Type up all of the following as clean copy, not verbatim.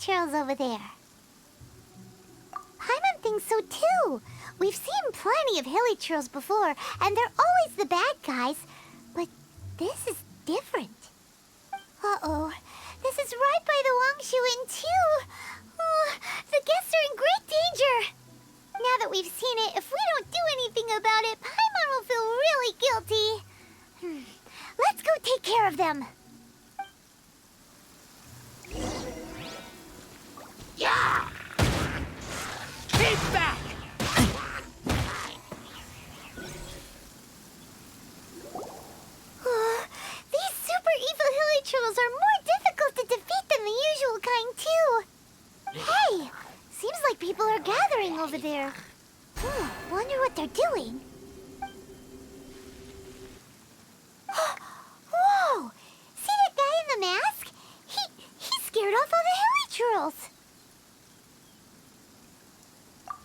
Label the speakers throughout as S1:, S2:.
S1: hilichurls over there. Paimon thinks so too. We've seen plenty of hilichurls before, and they're always the bad guys. But this is different. Uh-oh. This is right by the Wangshu Inn too. Oh, the guests are in great danger. Now that we've seen it, if we don't do anything about it, Paimon will feel really guilty. Let's go take care of them.
S2: Yeah! Keep back!
S1: These super evil hilichurls are more difficult to defeat than the usual kind, too. Hey! Seems like people are gathering over there. Wonder what they're doing. Whoa! See that guy in the mask? He scared off all the hilichurls.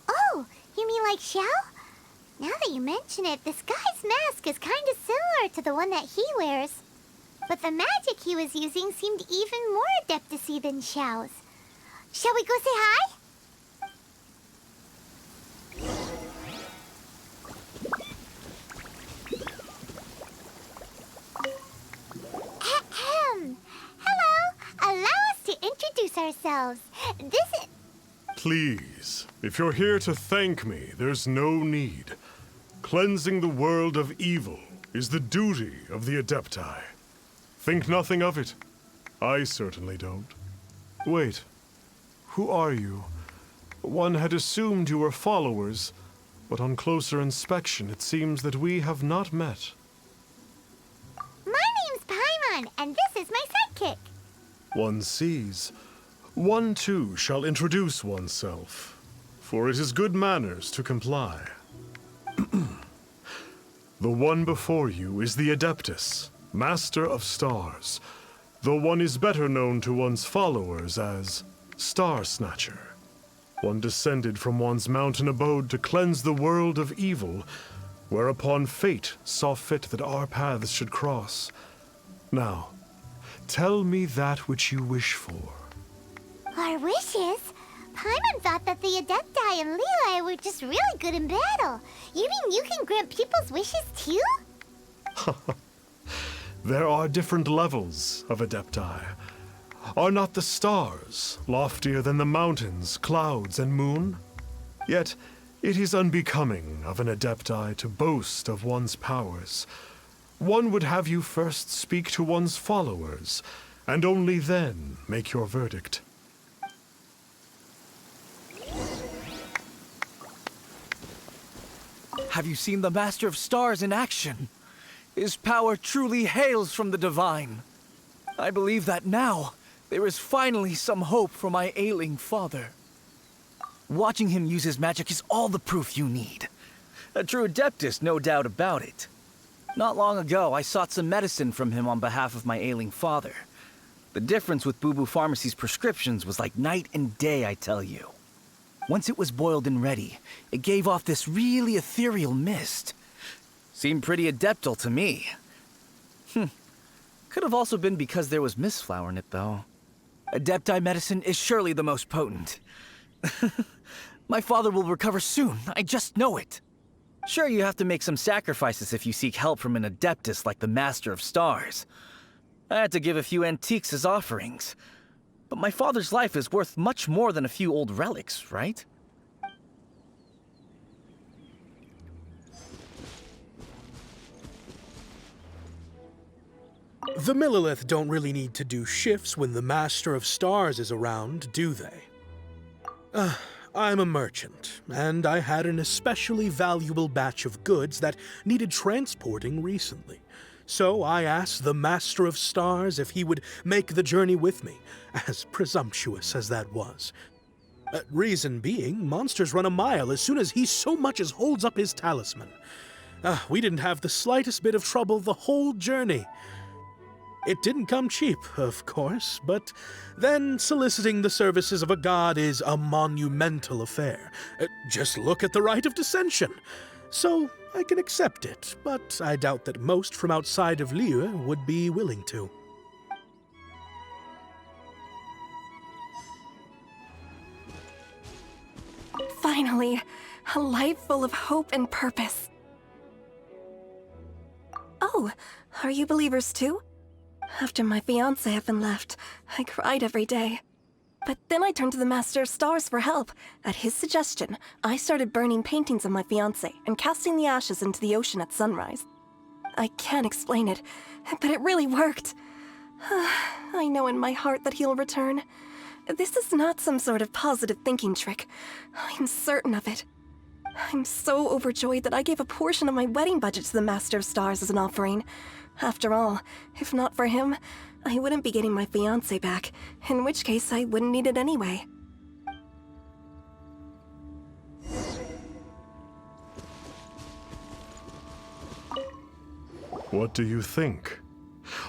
S1: Oh, you mean like Xiao? Now that you mention it, this guy's mask is kind of similar to the one that he wears. But the magic he was using seemed even more adeptus-y than Xiao's. Shall we go say hi? Hello! Allow us to introduce ourselves. This is...
S3: Please, if you're here to thank me, there's no need. Cleansing the world of evil is the duty of the Adepti. Think nothing of it. I certainly don't. Wait, who are you? One had assumed you were followers, but on closer inspection it seems that we have not met.
S1: My name's Paimon, and this is my sidekick.
S3: One sees. One too shall introduce oneself, for it is good manners to comply. The one before you is the Adeptus, Master of Stars, though one is better known to one's followers as Star Snatcher. One descended from one's mountain abode to cleanse the world of evil, whereupon fate saw fit that our paths should cross. Now, tell me that which you wish for.
S1: Our wishes? Paimon thought that the Adepti and Leela were just really good in battle. You mean you can grant people's wishes too?
S3: There are different levels of Adepti. Are not the stars loftier than the mountains, clouds, and moon? Yet, it is unbecoming of an Adepti to boast of one's powers. One would have you first speak to one's followers, and only then make your verdict.
S2: Have you seen the Master of Stars in action? His power truly hails from the divine. I believe that now there is finally some hope for my ailing father. Watching him use his magic is all the proof you need. A true adeptus, no doubt about it. Not long ago, I sought some medicine from him on behalf of my ailing father. The difference with Boo Boo Pharmacy's prescriptions was like night and day, I tell you. Once it was boiled and ready, it gave off this really ethereal mist. Seemed pretty adeptal to me. Could have also been because there was mistflower in it, though. Adepti medicine is surely the most potent. My father will recover soon, I just know it. Sure, you have to make some sacrifices if you seek help from an adeptus like the Master of Stars. I had to give a few antiques as offerings. But my father's life is worth much more than a few old relics, right?
S4: The Millilith don't really need to do shifts when the Master of Stars is around, do they? I'm a merchant, and I had an especially valuable batch of goods that needed transporting recently. So I asked the Master of Stars if he would make the journey with me, as presumptuous as that was. Reason being, monsters run a mile as soon as he so much as holds up his talisman. We didn't have the slightest bit of trouble the whole journey. It didn't come cheap, of course, but then soliciting the services of a god is a monumental affair. Just look at the Rite of Dissension. So I can accept it, but I doubt that most from outside of Liyue would be willing to.
S5: Finally, a life full of hope and purpose. Oh, are you believers too? After my fiancé had been left, I cried every day. But then I turned to the Master of Stars for help. At his suggestion, I started burning paintings of my fiancé and casting the ashes into the ocean at sunrise. I can't explain it, but it really worked. I know in my heart that he'll return. This is not some sort of positive thinking trick. I'm certain of it. I'm so overjoyed that I gave a portion of my wedding budget to the Master of Stars as an offering. After all, if not for him, I wouldn't be getting my fiancé back, in which case I wouldn't need it anyway.
S3: What do you think?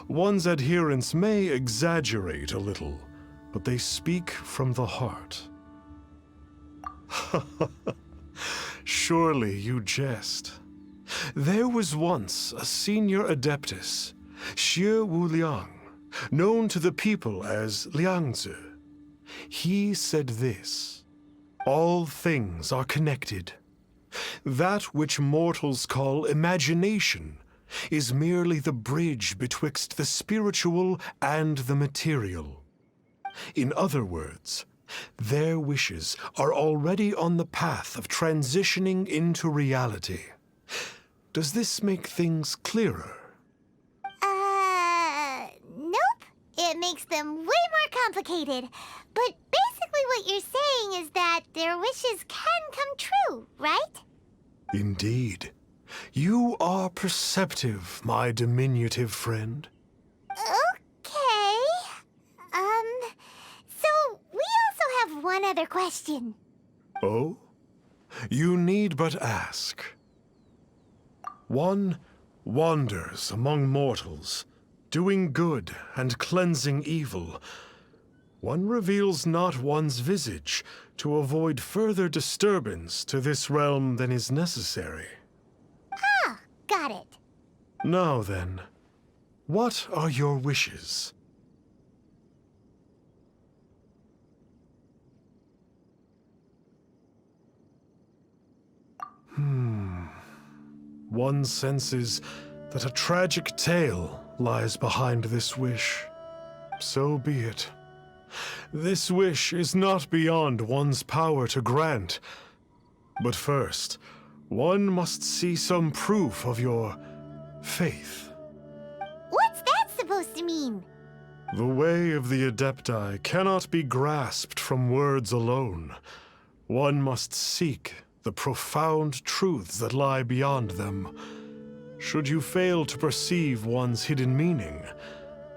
S3: One's adherents may exaggerate a little, but they speak from the heart. Surely you jest. There was once a senior adeptus, Xie Wuliang, known to the people as Liangzi. He said this: all things are connected. That which mortals call imagination is merely the bridge betwixt the spiritual and the material. In other words, their wishes are already on the path of transitioning into reality. Does this make things clearer?
S1: Nope. It makes them way more complicated. But basically what you're saying is that their wishes can come true, right?
S3: Indeed. You are perceptive, my diminutive friend.
S1: Okay. So we also have one other question.
S3: Oh? You need but ask. One wanders among mortals, doing good and cleansing evil. One reveals not one's visage to avoid further disturbance to this realm than is necessary.
S1: Ah, got it.
S3: Now then, what are your wishes? One senses that a tragic tale lies behind this wish. So be it. This wish is not beyond one's power to grant. But first, one must see some proof of your faith.
S1: What's that supposed to mean?
S3: The way of the Adepti cannot be grasped from words alone. One must seek the profound truths that lie beyond them. Should you fail to perceive one's hidden meaning,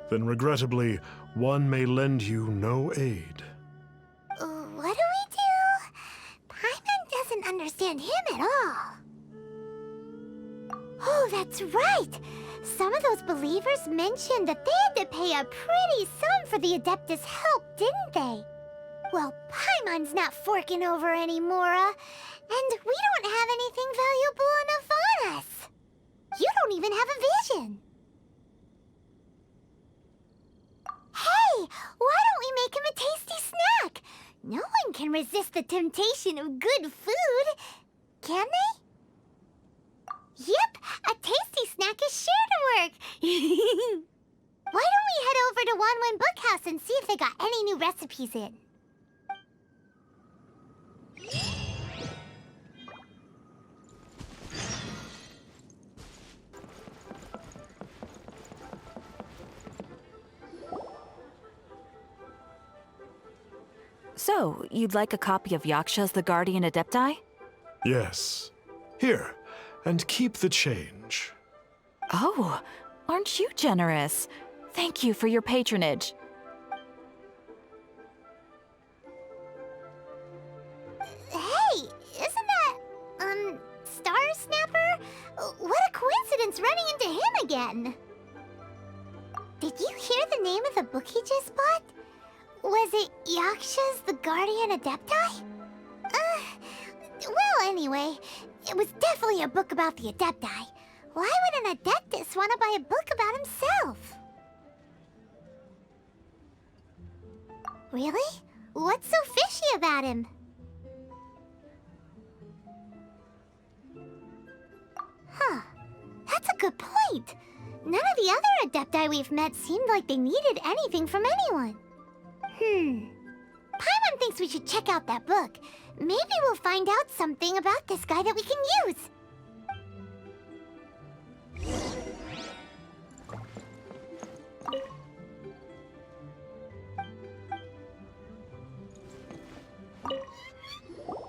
S3: then regrettably, one may lend you no aid.
S1: What do we do? Paimon doesn't understand him at all. Oh, that's right! Some of those believers mentioned that they had to pay a pretty sum for the Adeptus' help, didn't they? Well, Paimon's not forking over anymore, and we don't have anything valuable enough on us. You don't even have a vision. Hey, why don't we make him a tasty snack? No one can resist the temptation of good food, can they? Yep, a tasty snack is sure to work. Why don't we head over to Wanwen Bookhouse and see if they got any new recipes in?
S6: So, you'd like a copy of Yaksha's The Guardian Adepti?
S3: Yes. Here, and keep the change.
S6: Oh, aren't you generous? Thank you for your patronage.
S1: Hey, isn't that, Star Snapper? What a coincidence running into him again. Did you hear the name of the book he just bought? Was it Yaksha's The Guardian Adepti? Well, anyway, it was definitely a book about the Adepti. Why would an Adeptus want to buy a book about himself? Really? What's so fishy about him? That's a good point. None of the other Adepti we've met seemed like they needed anything from anyone. Paimon thinks we should check out that book. Maybe we'll find out something about this guy that we can use.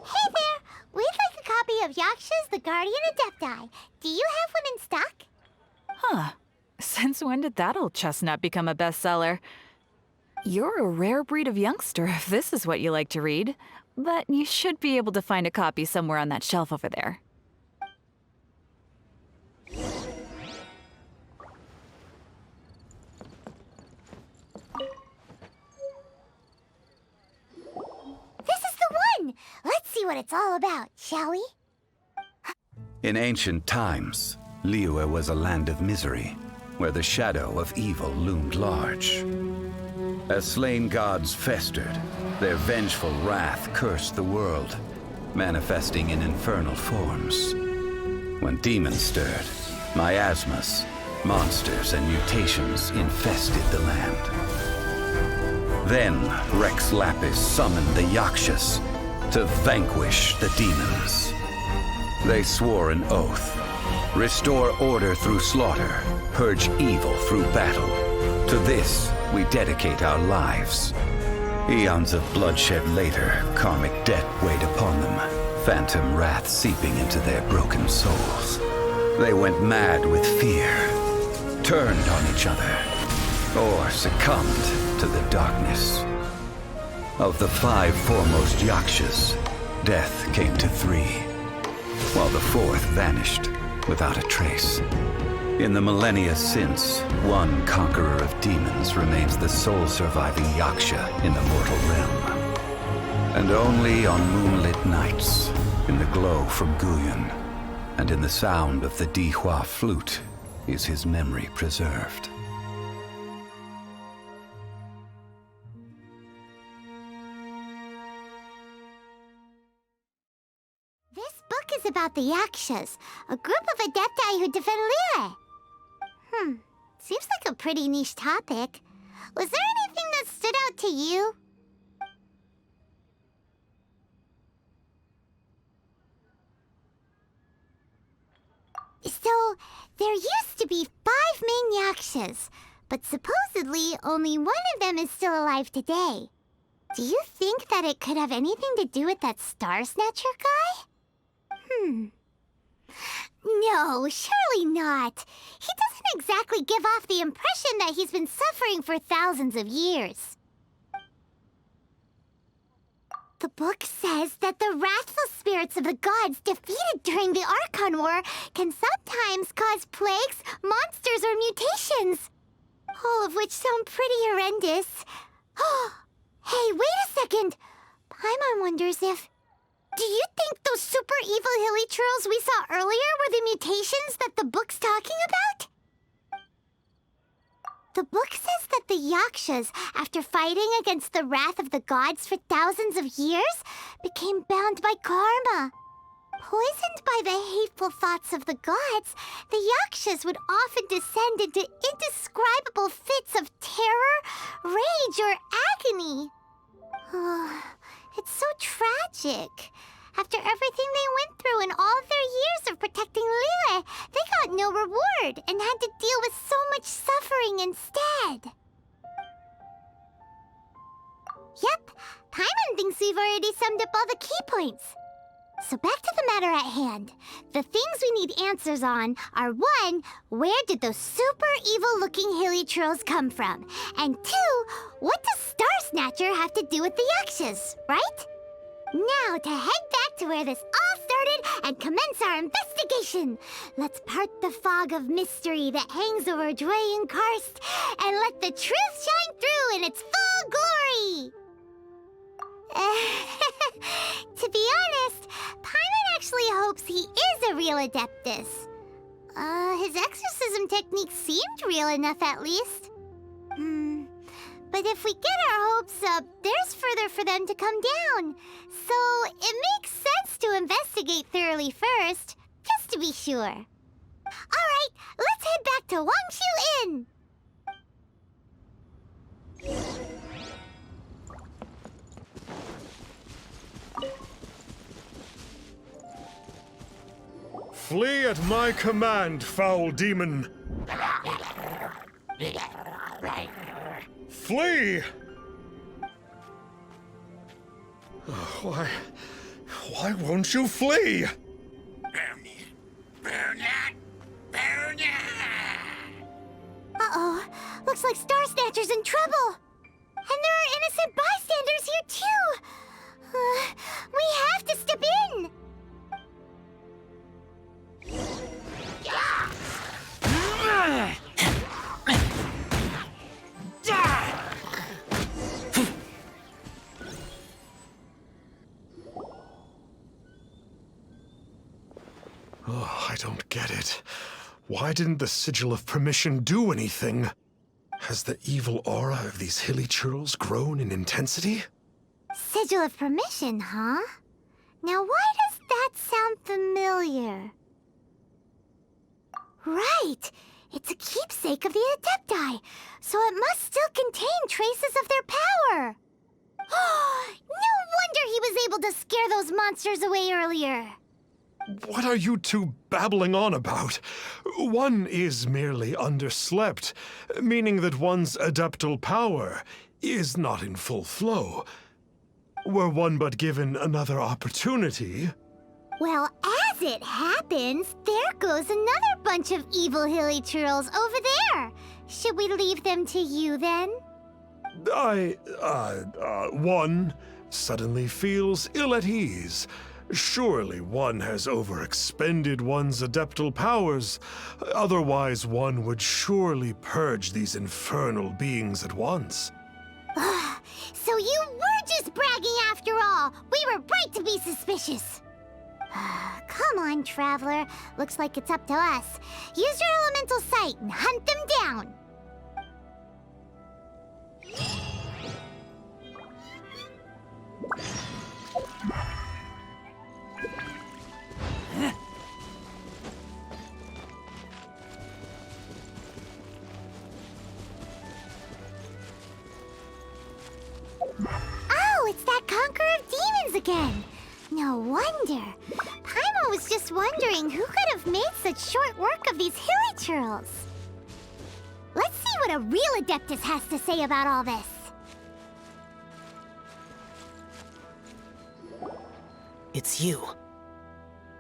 S1: Hey there! We'd like a copy of Yaksha's The Guardian Adepti. Do you have one in stock?
S6: Huh. Since when did that old chestnut become a bestseller? You're a rare breed of youngster if this is what you like to read. But you should be able to find a copy somewhere on that shelf over there.
S1: This is the one! Let's see what it's all about, shall we?
S7: In ancient times, Liyue was a land of misery, where the shadow of evil loomed large. As slain gods festered, their vengeful wrath cursed the world, manifesting in infernal forms. When demons stirred, miasmas, monsters, and mutations infested the land. Then Rex Lapis summoned the Yakshas to vanquish the demons. They swore an oath: restore order through slaughter, purge evil through battle. To this, we dedicate our lives. Eons of bloodshed later, karmic debt weighed upon them, phantom wrath seeping into their broken souls. They went mad with fear, turned on each other, or succumbed to the darkness. Of the 5 foremost Yakshas, death came to 3, while the 4th vanished without a trace. In the millennia since, one conqueror of demons remains the sole surviving Yaksha in the mortal realm. And only on moonlit nights, in the glow from Guyon, and in the sound of the Dihua flute, is his memory preserved.
S1: This book is about the Yakshas, a group of Adepti who defend Liyue. Seems like a pretty niche topic. Was there anything that stood out to you? So, there used to be 5 main Yakshas, but supposedly only one of them is still alive today. Do you think that it could have anything to do with that Star Snatcher guy? No, surely not. He doesn't exactly give off the impression that he's been suffering for thousands of years. The book says that the wrathful spirits of the gods defeated during the Archon War can sometimes cause plagues, monsters, or mutations. All of which sound pretty horrendous. Hey, wait a second. Paimon wonders if... Do you think those super evil hilly churls we saw earlier were the mutations that the book's talking about? The book says that the Yakshas, after fighting against the wrath of the gods for thousands of years, became bound by karma. Poisoned by the hateful thoughts of the gods, the Yakshas would often descend into indescribable fits of terror, rage, or agony. It's so tragic. After everything they went through in all of their years of protecting Liyue, they got no reward and had to deal with so much suffering instead. Yep, Paimon thinks we've already summed up all the key points. So back to the matter at hand. The things we need answers on are 1, where did those super evil-looking hilly trolls come from? And 2, what does Star Snatcher have to do with the Yakshas, right? Now to head back to where this all started and commence our investigation. Let's part the fog of mystery that hangs over Dwayne Karst and let the truth shine through in its full glory. To be honest, Paimon actually hopes he is a real Adeptus. His exorcism technique seemed real enough at least. But if we get our hopes up, there's further for them to come down. So it makes sense to investigate thoroughly first, just to be sure. to Wangshu Inn!
S3: Flee at my command, foul demon! Flee! Why won't you flee?
S1: Uh-oh. Looks like Star Snatcher's in trouble. And there are innocent bystanders here, too. We have to step in.
S3: Oh, I don't get it. Why didn't the Sigil of Permission do anything? Has the evil aura of these hilly churls grown in intensity?
S1: Sigil of Permission, huh? Now why does that sound familiar? Right! It's a keepsake of the Adepti, so it must still contain traces of their power! No wonder he was able to scare those monsters away earlier!
S3: What are you two babbling on about? One is merely underslept, meaning that one's adeptal power is not in full flow. Were one but given another opportunity...
S1: Well, as it happens, there goes another bunch of evil hilly churls over there. Should we leave them to you, then?
S3: One suddenly feels ill at ease. Surely one has overexpended one's adeptal powers. Otherwise, one would surely purge these infernal beings at once.
S1: So you were just bragging after all. We were right to be suspicious. Come on, Traveler. Looks like it's up to us. Use your elemental sight and hunt them down. Oh, it's that Conqueror of Demons again. No wonder. Paimon was just wondering who could have made such short work of these hilly churls. Let's see what a real Adeptus has to say about all this.
S8: It's you.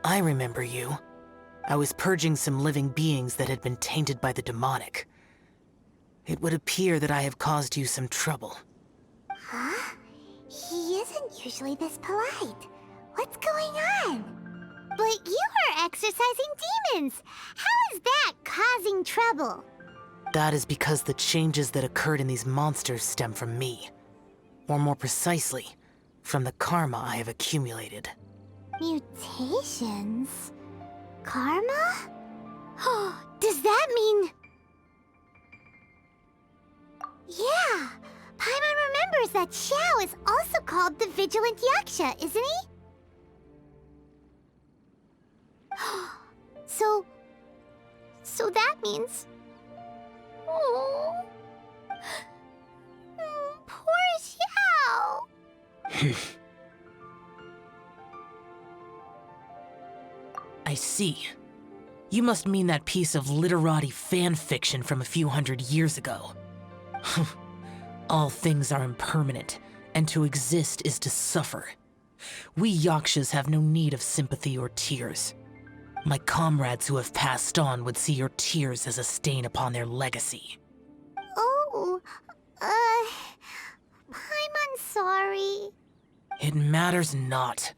S8: I remember you. I was purging some living beings that had been tainted by the demonic. It would appear that I have caused you some trouble.
S1: Huh? He isn't usually this polite. What's going on? But you are exorcising demons. How is that causing trouble?
S8: That is because the changes that occurred in these monsters stem from me. Or more precisely, from the karma I have accumulated.
S1: Mutations? Karma? Does that mean... Yeah! Paimon remembers that Xiao is also called the Vigilant Yaksha, isn't he? So that means... Oh... Poor Xiao!
S8: I see. You must mean that piece of literati fan fiction from a few hundred years ago. All things are impermanent, and to exist is to suffer. We Yakshas have no need of sympathy or tears. My comrades who have passed on would see your tears as a stain upon their legacy.
S1: Oh, I'm sorry.
S8: It matters not.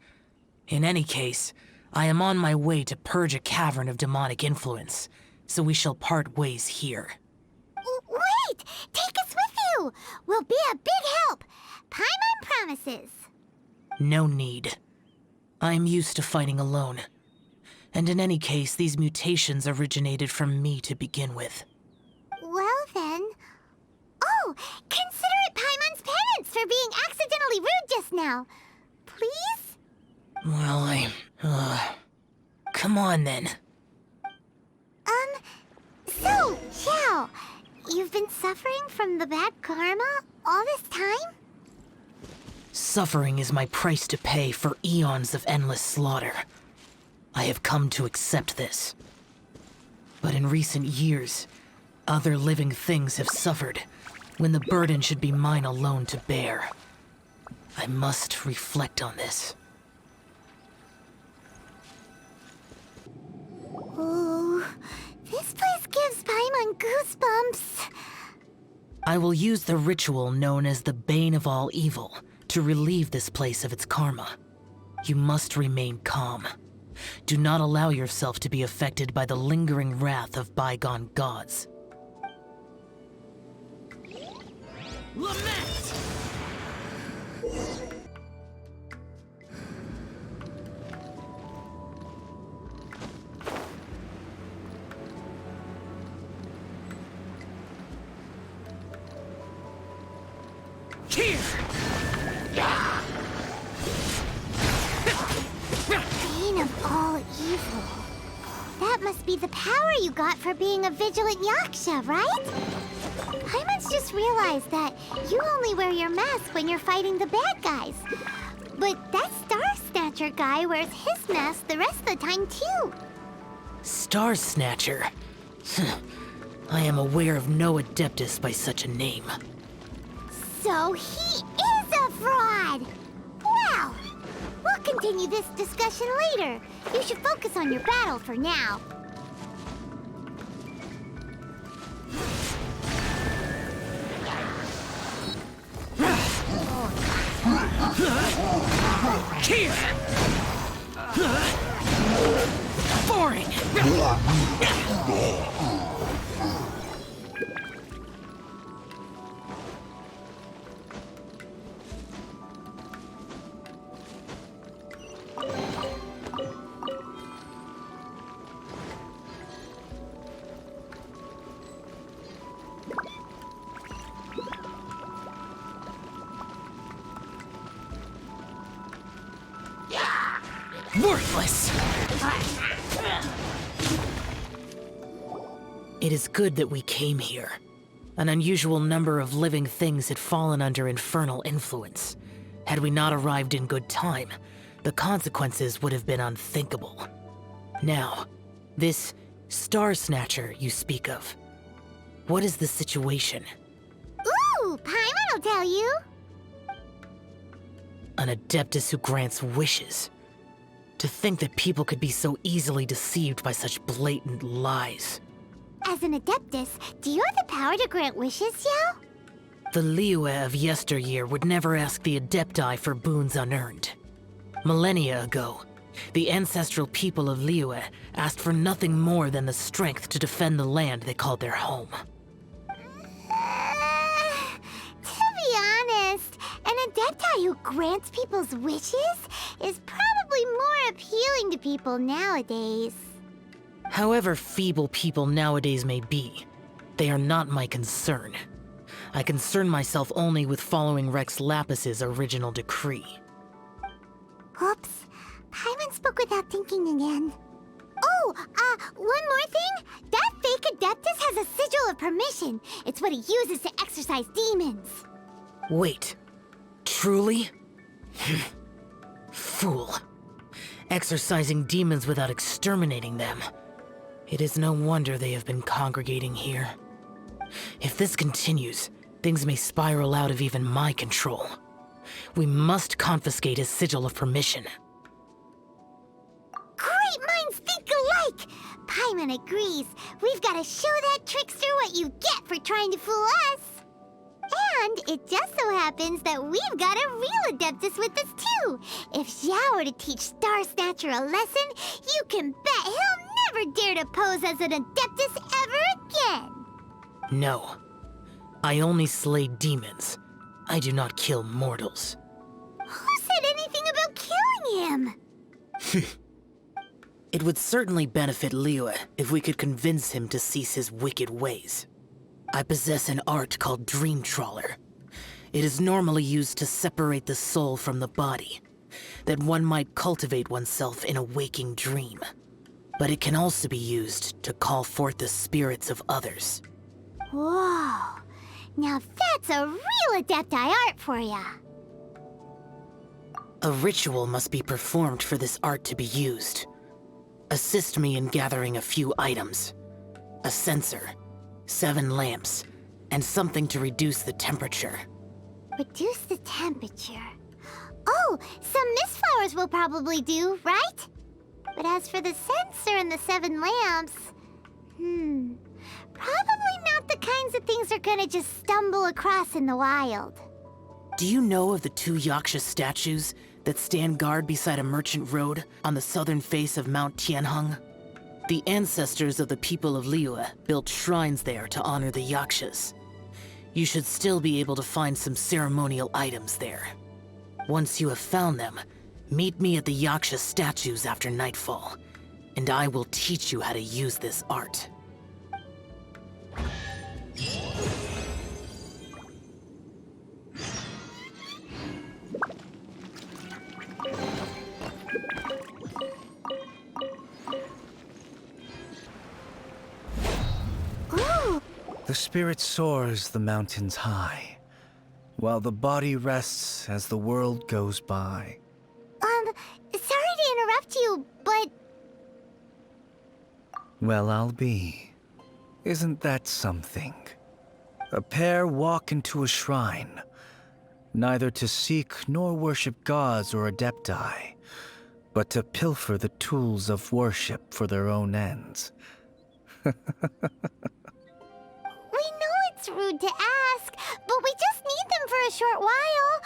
S8: In any case, I am on my way to purge a cavern of demonic influence, so we shall part ways here.
S1: Wait! Take us with you! We'll be a big help! Paimon promises!
S8: No need. I am used to fighting alone. And in any case, these mutations originated from me to begin with.
S1: Well then... Oh! Consider it Paimon's penance for being accidentally rude just now. Please?
S8: Well, come on then.
S1: So, Oh, Xiao, you've been suffering from the bad karma all this time?
S8: Suffering is my price to pay for eons of endless slaughter. I have come to accept this. But in recent years, other living things have suffered when the burden should be mine alone to bear. I must reflect on this.
S1: Ooh, this place gives Paimon goosebumps.
S8: I will use the ritual known as the Bane of All Evil to relieve this place of its karma. You must remain calm. Do not allow yourself to be affected by the lingering wrath of bygone gods.
S2: Lament! Here!
S1: Bane of all evil. That must be the power you got for being a Vigilant Yaksha, right? Paimon's just realized that you only wear your mask when you're fighting the bad guys. But that Star Snatcher guy wears his mask the rest of the time, too.
S8: Star Snatcher? I am aware of no Adeptus by such a name.
S1: So he is a fraud! Well, we'll continue this discussion later. You should focus on your battle for now.
S2: Here!
S8: Boring! Worthless! It is good that we came here. An unusual number of living things had fallen under infernal influence. Had we not arrived in good time, the consequences would have been unthinkable. Now, this Star Snatcher you speak of, what is the situation?
S1: Ooh, Paimon will tell you.
S8: An Adeptus who grants wishes. To think that people could be so easily deceived by such blatant lies.
S1: As an Adeptus, do you have the power to grant wishes, Xiao?
S8: The Liyue of yesteryear would never ask the Adepti for boons unearned. Millennia ago, the ancestral people of Liyue asked for nothing more than the strength to defend the land they called their home.
S1: To be honest, an Adepti who grants people's wishes is probably more appealing to people nowadays.
S8: However feeble people nowadays may be, they are not my concern. I concern myself only with following Rex Lapis's original decree.
S1: Oops, Paimon spoke without thinking again. Oh, one more thing. That fake Adeptus has a sigil of permission. It's what he uses to exorcise demons.
S8: Wait, truly? Fool. Exorcising demons without exterminating them. It is no wonder they have been congregating here. If this continues, things may spiral out of even my control. We must confiscate his sigil of permission.
S1: Great minds think alike! Paimon agrees. We've got to show that trickster what you get for trying to fool us. And it just so happens that we've got a real Adeptus with us too. If Xiao were to teach Star Snatcher a lesson, you can bet he'll never dare to pose as an Adeptus ever again.
S8: No. I only slay demons. I do not kill mortals.
S1: Who said anything about killing him?
S8: It would certainly benefit Liyue if we could convince him to cease his wicked ways. I possess an art called Dream Trawler. It is normally used to separate the soul from the body, that one might cultivate oneself in a waking dream. but it can also be used to call forth the spirits of others.
S1: Whoa. Now that's a real Adepti art for ya.
S8: A ritual must be performed for this art to be used. Assist me in gathering a few items. A censer, 7 lamps, and something to reduce the temperature.
S1: Reduce the temperature. Oh, some mist flowers will probably do, right? But as for the censer and the 7 lamps, probably not the kinds of things they're gonna just stumble across in the wild.
S8: Do you know of the 2 Yaksha statues that stand guard beside a merchant road on the southern face of Mount Tianheng? The ancestors of the people of Liyue built shrines there to honor the Yakshas. You should still be able to find some ceremonial items there. Once you have found them, meet me at the Yaksha statues after nightfall, and I will teach you how to use this art.
S2: The spirit soars the mountains high, while the body rests as the world goes by.
S1: Sorry to interrupt you, but...
S2: Well, I'll be. Isn't that something? A pair walk into a shrine, neither to seek nor worship gods or adepti, but to pilfer the tools of worship for their own ends.
S1: We know it's rude to ask, but we just need them for a short while.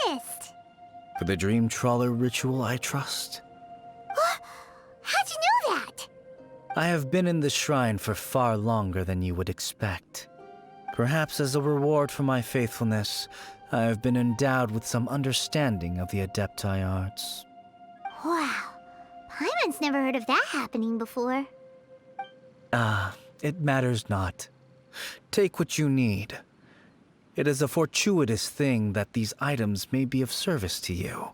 S1: Honest.
S2: For the Dream Trawler ritual, I trust.
S1: How'd you know that?
S2: I have been in the shrine for far longer than you would expect. Perhaps as a reward for my faithfulness, I have been endowed with some understanding of the Adepti arts.
S1: Wow. Paimon's never heard of that happening before.
S2: It matters not. Take what you need. It is a fortuitous thing that these items may be of service to you.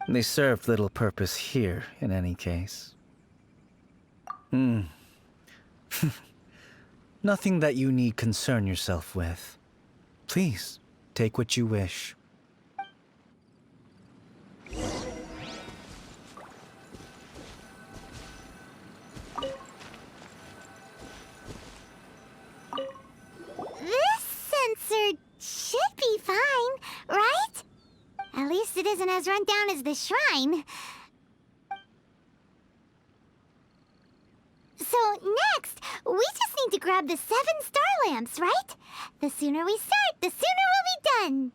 S2: They served little purpose here, in any case. Nothing that you need concern yourself with. Please, take what you wish.
S1: This sensor should be fine, right? At least it isn't as run down as the shrine. So next, we just need to grab the 7 star lamps, right? The sooner we start, the sooner we'll be done.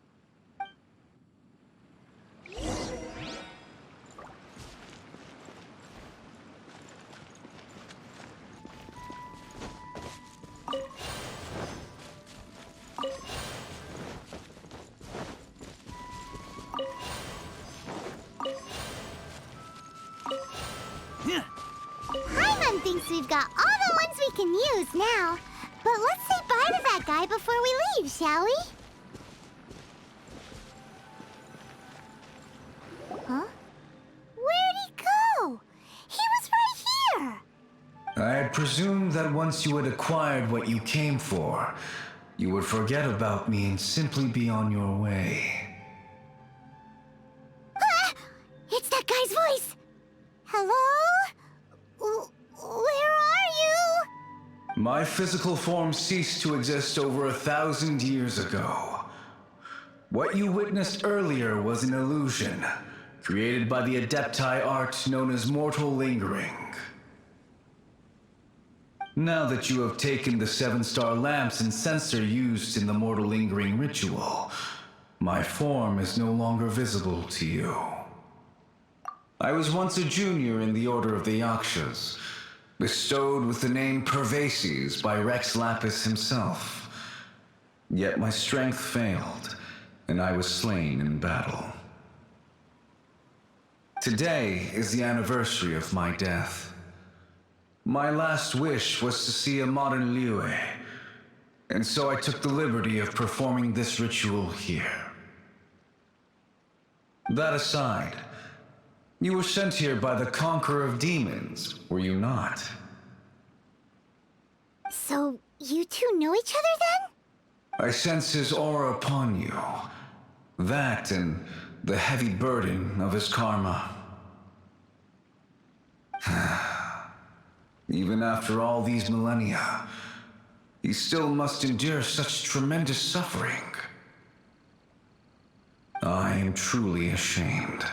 S1: Paimon thinks we've got all the ones we can use now. But let's say bye to that guy before we leave, shall we? Huh? Where'd he go? He was right here!
S2: I had presumed that once you had acquired what you came for, you would forget about me and simply be on your way.
S1: Ah! It's that guy's voice! Hello? Where are you?
S2: My physical form ceased to exist over 1,000 years ago. What you witnessed earlier was an illusion, created by the Adepti art known as mortal lingering. Now that you have taken the 7 star lamps and censer used in the mortal lingering ritual, my form is no longer visible to you. I was once a junior in the Order of the Yakshas, bestowed with the name Pervases by Rex Lapis himself. Yet my strength failed, and I was slain in battle. Today is the anniversary of my death. My last wish was to see a modern Liyue, and so I took the liberty of performing this ritual here. That aside,
S9: You were sent here by the Conqueror of Demons, were you not?
S1: So, you two know each other then?
S9: I sense his aura upon you. That and the heavy burden of his karma. Even after all these millennia, he still must endure such tremendous suffering. I am truly ashamed.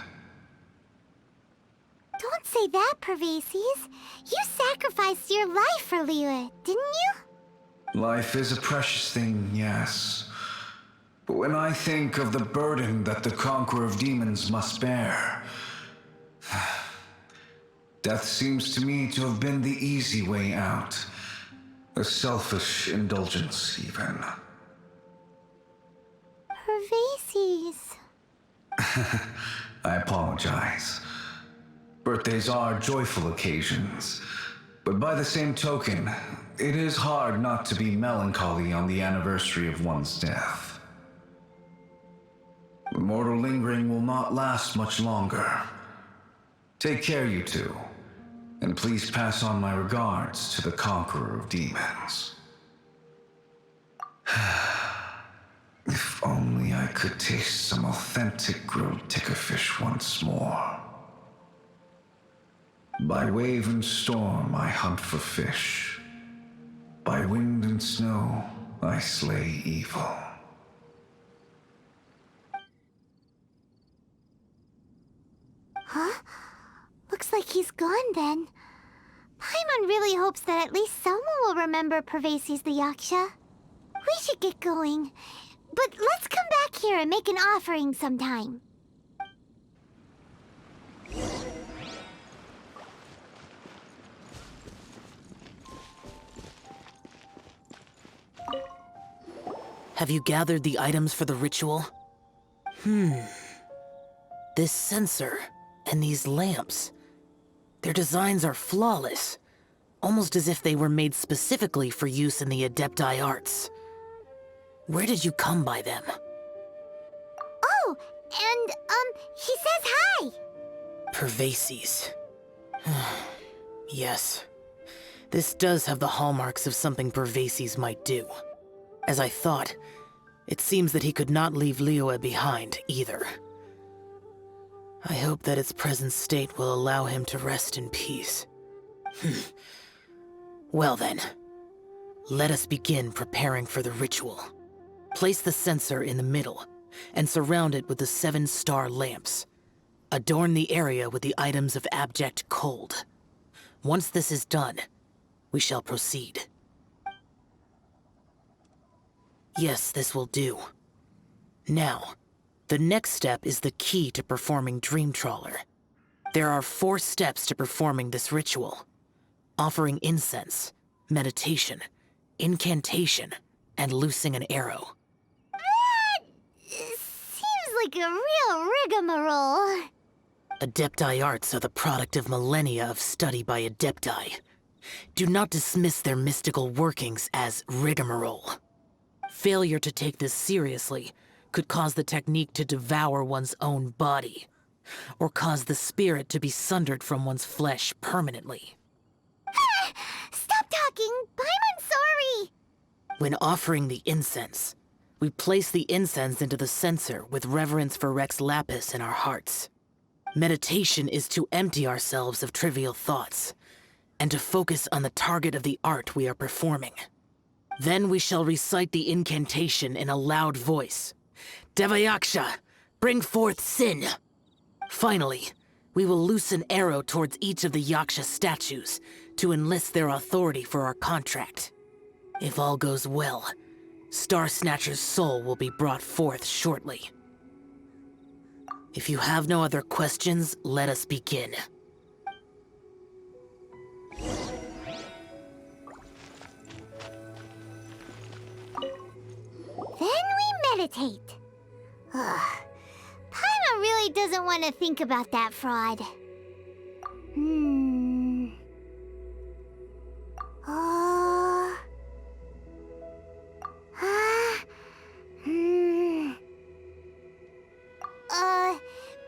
S1: Don't say that, Pervases. You sacrificed your life for Liyue, didn't you?
S9: Life is a precious thing, yes. But when I think of the burden that the Conqueror of Demons must bear, death seems to me to have been the easy way out. A selfish indulgence, even.
S1: Pervases.
S9: I apologize. Birthdays are joyful occasions, but by the same token, it is hard not to be melancholy on the anniversary of one's death. The mortal lingering will not last much longer. Take care, you two, and please pass on my regards to the Conqueror of Demons. If only I could taste some authentic grilled tickerfish once more. By wave and storm I hunt for fish. By wind and snow I slay evil.
S1: Huh? Looks like he's gone then. Paimon really hopes that at least someone will remember Pervases the Yaksha. We should get going. But let's come back here and make an offering sometime.
S8: Have you gathered the items for the ritual? This sensor and these lamps. Their designs are flawless, almost as if they were made specifically for use in the Adepti arts. Where did you come by them?
S1: Oh, and, he says hi!
S8: Pervases. Yes. This does have the hallmarks of something Pervases might do. As I thought, it seems that he could not leave Liyue behind, either. I hope that its present state will allow him to rest in peace. Well then, let us begin preparing for the ritual. Place the censer in the middle, and surround it with the 7-star lamps. Adorn the area with the items of abject cold. Once this is done, we shall proceed. Yes, this will do. Now, the next step is the key to performing Dream Trawler. There are 4 steps to performing this ritual. Offering incense, meditation, incantation, and loosing an arrow.
S1: Seems like a real rigmarole.
S8: Adepti arts are the product of millennia of study by Adepti. Do not dismiss their mystical workings as rigmarole. Failure to take this seriously could cause the technique to devour one's own body, or cause the spirit to be sundered from one's flesh permanently.
S1: Stop talking! I'm sorry!
S8: When offering the incense, we place the incense into the censer with reverence for Rex Lapis in our hearts. Meditation is to empty ourselves of trivial thoughts, and to focus on the target of the art we are performing. Then we shall recite the incantation in a loud voice. Yaksha, bring forth sin! Finally, we will loose an arrow towards each of the Yaksha statues to enlist their authority for our contract. If all goes well, Star Snatcher's soul will be brought forth shortly. If you have no other questions, let us begin.
S1: Then we meditate. Ugh. Paimon really doesn't want to think about that fraud.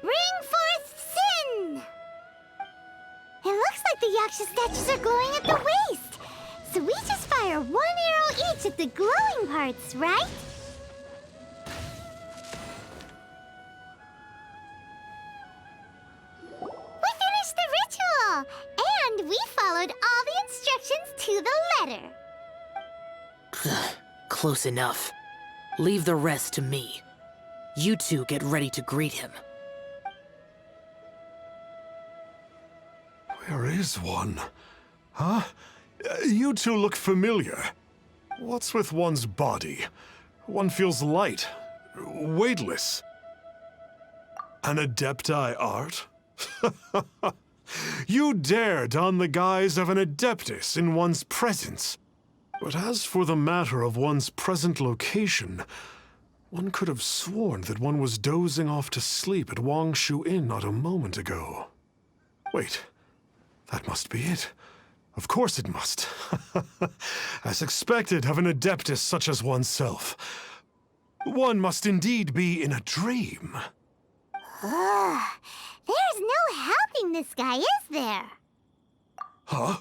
S1: Bring forth sin! Yaksha statues are glowing at the waist. So we just fire one arrow each at the glowing parts, right? We finished the ritual! And we followed all the instructions to the letter.
S8: Close enough. Leave the rest to me. You two get ready to greet him.
S3: Where is one? Huh? You two look familiar. What's with one's body? One feels light, weightless. An Adepti art? You dare don the guise of an Adeptus in one's presence. But as for the matter of one's present location, one could have sworn that one was dozing off to sleep at Wangshu Inn not a moment ago. Wait, that must be it. Of course it must. As expected of an Adeptus such as oneself. One must indeed be in a dream.
S1: There's no helping this guy, is there?
S3: Huh?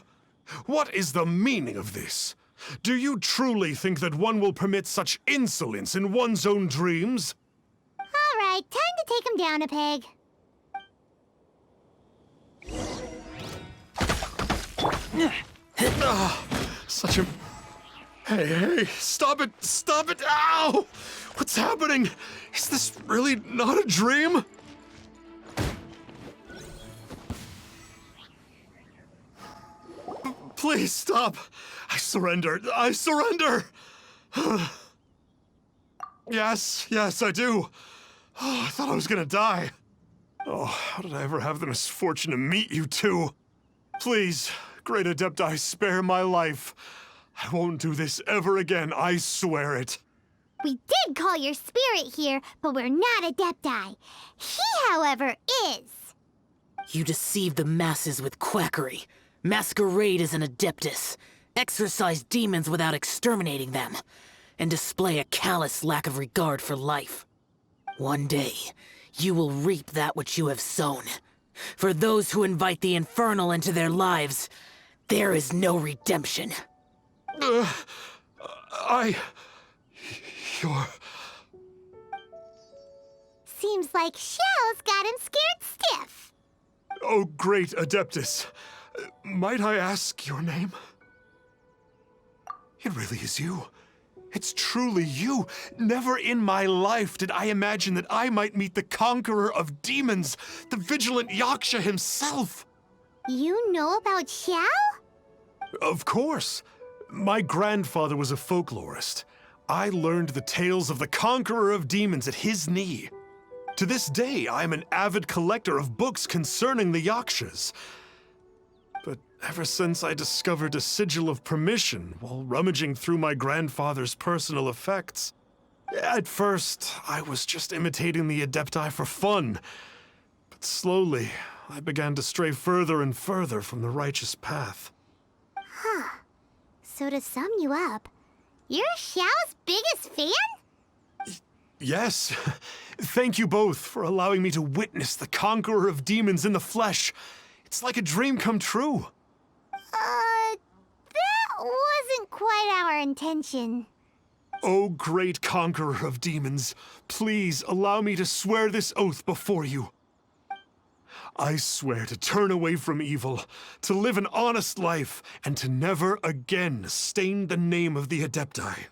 S3: What is the meaning of this? Do you truly think that one will permit such insolence in one's own dreams?
S1: All right, time to take him down a peg.
S3: Such a... Hey, stop it! Stop it! Ow! What's happening? Is this really not a dream? Please stop! I surrender! I surrender! Yes, I do. Oh, I thought I was gonna die. Oh, how did I ever have the misfortune to meet you two? Please, Great Adepti, spare my life. I won't do this ever again, I swear it.
S1: We did call your spirit here, but we're not Adepti. He, however, is.
S8: You deceive the masses with quackery. Masquerade as an Adeptus. Exorcise demons without exterminating them. And display a callous lack of regard for life. One day, you will reap that which you have sown. For those who invite the infernal into their lives, there is no redemption.
S3: You're...
S1: Seems like Shell's got him scared stiff.
S3: Oh, great Adeptus. Might I ask your name? It really is you. It's truly you. Never in my life did I imagine that I might meet the conqueror of demons, the Vigilant Yaksha himself.
S1: You know about Shell?
S3: Of course. My grandfather was a folklorist. I learned the tales of the conqueror of demons at his knee. To this day, I am an avid collector of books concerning the Yakshas. But ever since I discovered a sigil of permission while rummaging through my grandfather's personal effects, at first, I was just imitating the Adepti for fun. But slowly, I began to stray further and further from the righteous path.
S1: So to sum you up, you're Shell's biggest fan?
S3: Yes. Thank you both for allowing me to witness the conqueror of demons in the flesh. It's like a dream come true.
S1: That wasn't quite our intention.
S3: Oh, great conqueror of demons, please allow me to swear this oath before you. I swear to turn away from evil, to live an honest life, and to never again stain the name of the Adepti.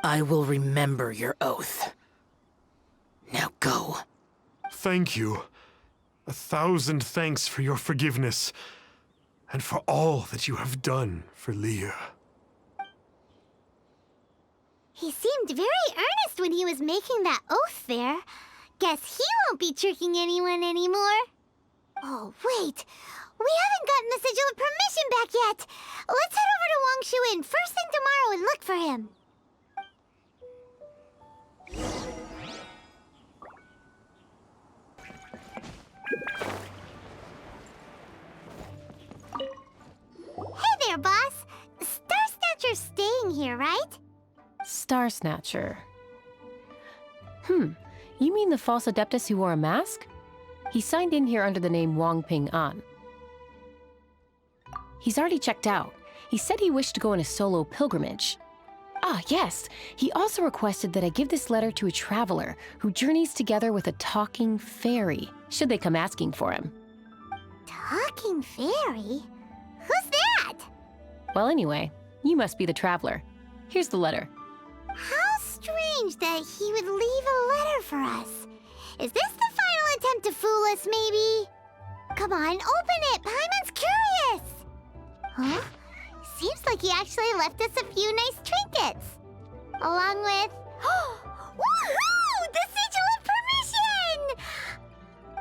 S8: I will remember your oath. Now go.
S3: Thank you. 1,000 thanks for your forgiveness, and for all that you have done for Leah.
S1: He seemed very earnest when he was making that oath there. Guess he won't be tricking anyone anymore. Oh, wait. We haven't gotten the sigil of permission back yet. Let's head over to Wangshu Inn first thing tomorrow and look for him. Hey there, boss. Star Snatcher's staying here, right?
S10: Star Snatcher. You mean the false Adeptus who wore a mask? He signed in here under the name Wang Ping An. He's already checked out. He said he wished to go on a solo pilgrimage. Ah, yes. He also requested that I give this letter to a traveler who journeys together with a talking fairy, should they come asking for him.
S1: Talking fairy? Who's that?
S10: Well, anyway, you must be the traveler. Here's the letter.
S1: How strange that he would leave a letter for us. Is this the final attempt to fool us, maybe? Come on, open it! Paimon's curious! Huh? Seems like he actually left us a few nice trinkets. Along with... Woohoo! The Sigil of Permission!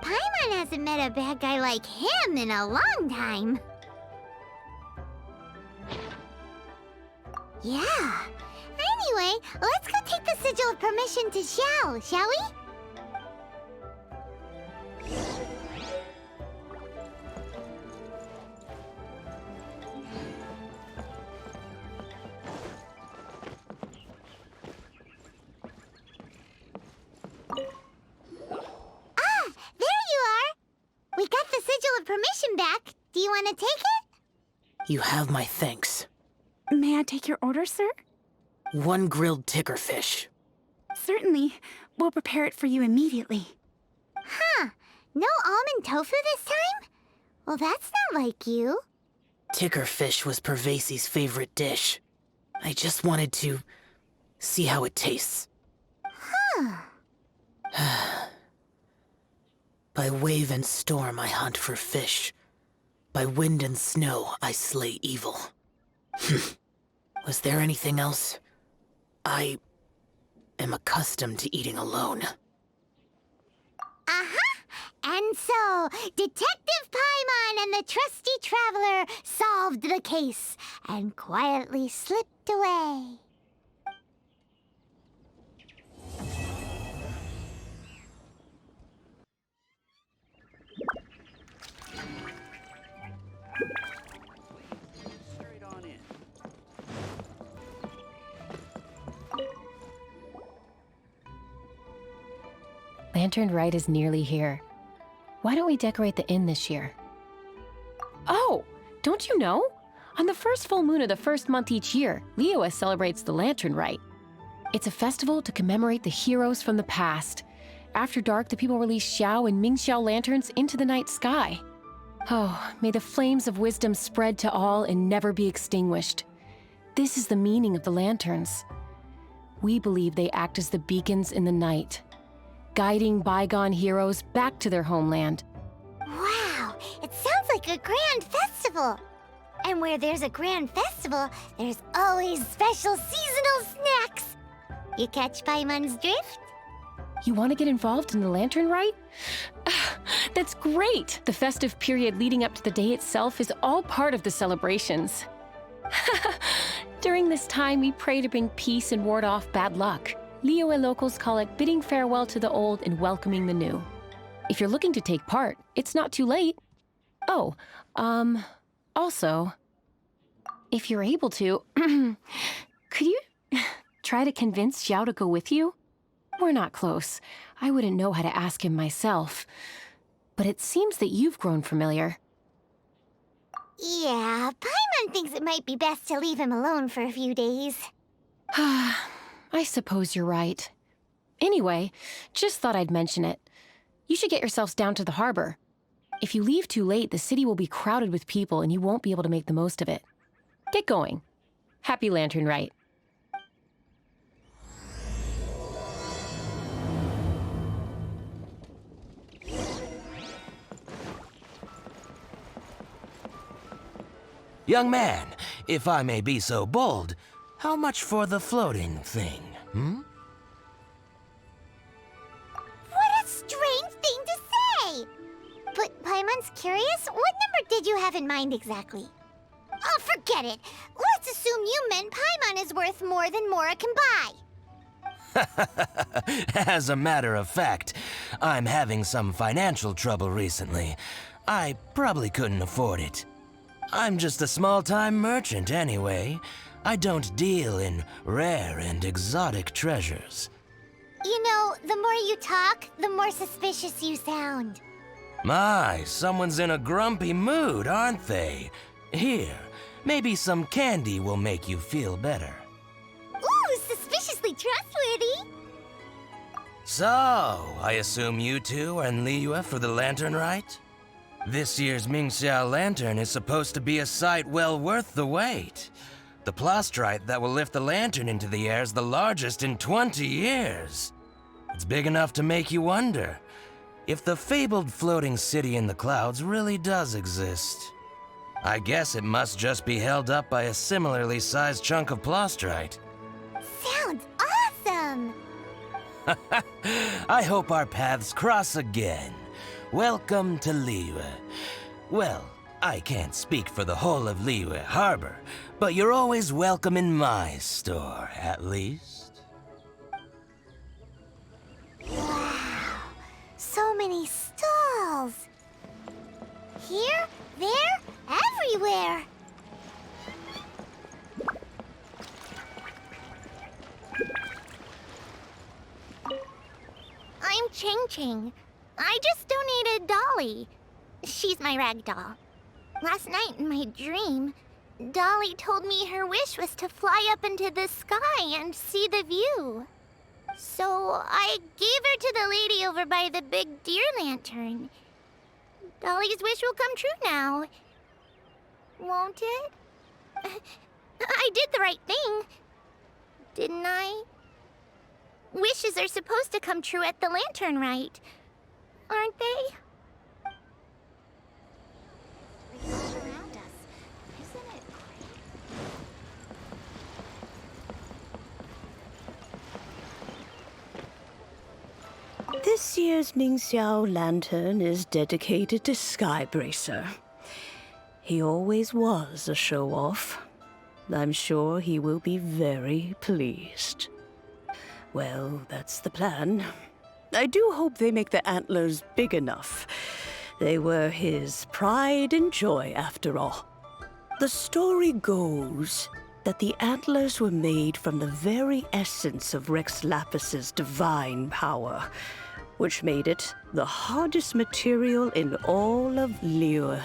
S1: Paimon hasn't met a bad guy like him in a long time. Yeah. Anyway, let's go take the Sigil of Permission to Xiao, shall we? Ah, there you are! We got the Sigil of Permission back. Do you want to take it?
S8: You have my thanks.
S11: May I take your order, sir?
S8: 1 grilled ticker fish.
S11: Certainly. We'll prepare it for you immediately.
S1: Huh. No almond tofu this time? Well, that's not like you.
S8: Ticker fish was Pervasi's favorite dish. I just wanted to see how it tastes.
S1: Huh.
S8: By wave and storm I hunt for fish. By wind and snow I slay evil. Was there anything else? I am accustomed to eating alone.
S1: Uh-huh. And so, Detective Paimon and the trusty traveler solved the case and quietly slipped away.
S10: Lantern Rite is nearly here. Why don't we decorate the inn this year? Oh, don't you know? On the first full moon of the first month each year, Liyue celebrates the Lantern Rite. It's a festival to commemorate the heroes from the past. After dark, the people release Xiao and Mingxiao lanterns into the night sky. Oh, may the flames of wisdom spread to all and never be extinguished. This is the meaning of the lanterns. We believe they act as the beacons in the night, guiding bygone heroes back to their homeland.
S1: Wow, it sounds like a grand festival. And where there's a grand festival, there's always special seasonal snacks. You catch Paimon's drift?
S10: You want to get involved in the Lantern Rite? That's great! The festive period leading up to the day itself is all part of the celebrations. During this time, we pray to bring peace and ward off bad luck. Liyue locals call it bidding farewell to the old and welcoming the new. If you're looking to take part, it's not too late. Oh, also, if you're able to, could you try to convince Xiao to go with you? We're not close. I wouldn't know how to ask him myself. But it seems that you've grown familiar.
S1: Yeah, Paimon thinks it might be best to leave him alone for a few days.
S10: I suppose you're right. Anyway, just thought I'd mention it. You should get yourselves down to the harbor. If you leave too late, the city will be crowded with people and you won't be able to make the most of it. Get going. Happy Lantern Rite.
S12: Young man, if I may be so bold, how much for the floating thing,
S1: What a strange thing to say! But Paimon's curious, what number did you have in mind exactly? Oh, forget it. Let's assume you meant Paimon is worth more than Mora can buy.
S12: As a matter of fact, I'm having some financial trouble recently. I probably couldn't afford it. I'm just a small-time merchant anyway. I don't deal in rare and exotic treasures.
S1: You know, the more you talk, the more suspicious you sound.
S12: My, someone's in a grumpy mood, aren't they? Here, maybe some candy will make you feel better.
S1: Ooh, suspiciously trustworthy.
S12: So, I assume you two are in Liyue for the Lantern Rite? This year's Mingxiao Lantern is supposed to be a sight well worth the wait. The plastrite that will lift the lantern into the air is the largest in 20 years. It's big enough to make you wonder if the fabled floating city in the clouds really does exist. I guess it must just be held up by a similarly sized chunk of plastrite.
S1: Sounds awesome.
S12: I hope our paths cross again. Welcome to Liyue. Well, I can't speak for the whole of Liyue Harbor, but you're always welcome in my store, at least.
S1: Wow, so many stalls. Here, there, everywhere. I'm Ching Ching. I just donated Dolly. She's my rag doll. Last night in my dream, Dolly told me her wish was to fly up into the sky and see the view. So I gave her to the lady over by the big deer lantern. Dolly's wish will come true now. Won't it? I did the right thing, didn't I? Wishes are supposed to come true at the Lantern Rite, aren't they?
S13: This year's Mingxiao Lantern is dedicated to Skybracer. He always was a show-off. I'm sure he will be very pleased. Well, that's the plan. I do hope they make the antlers big enough. They were his pride and joy, after all. The story goes that the antlers were made from the very essence of Rex Lapis's divine power, which made it the hardest material in all of Liyue.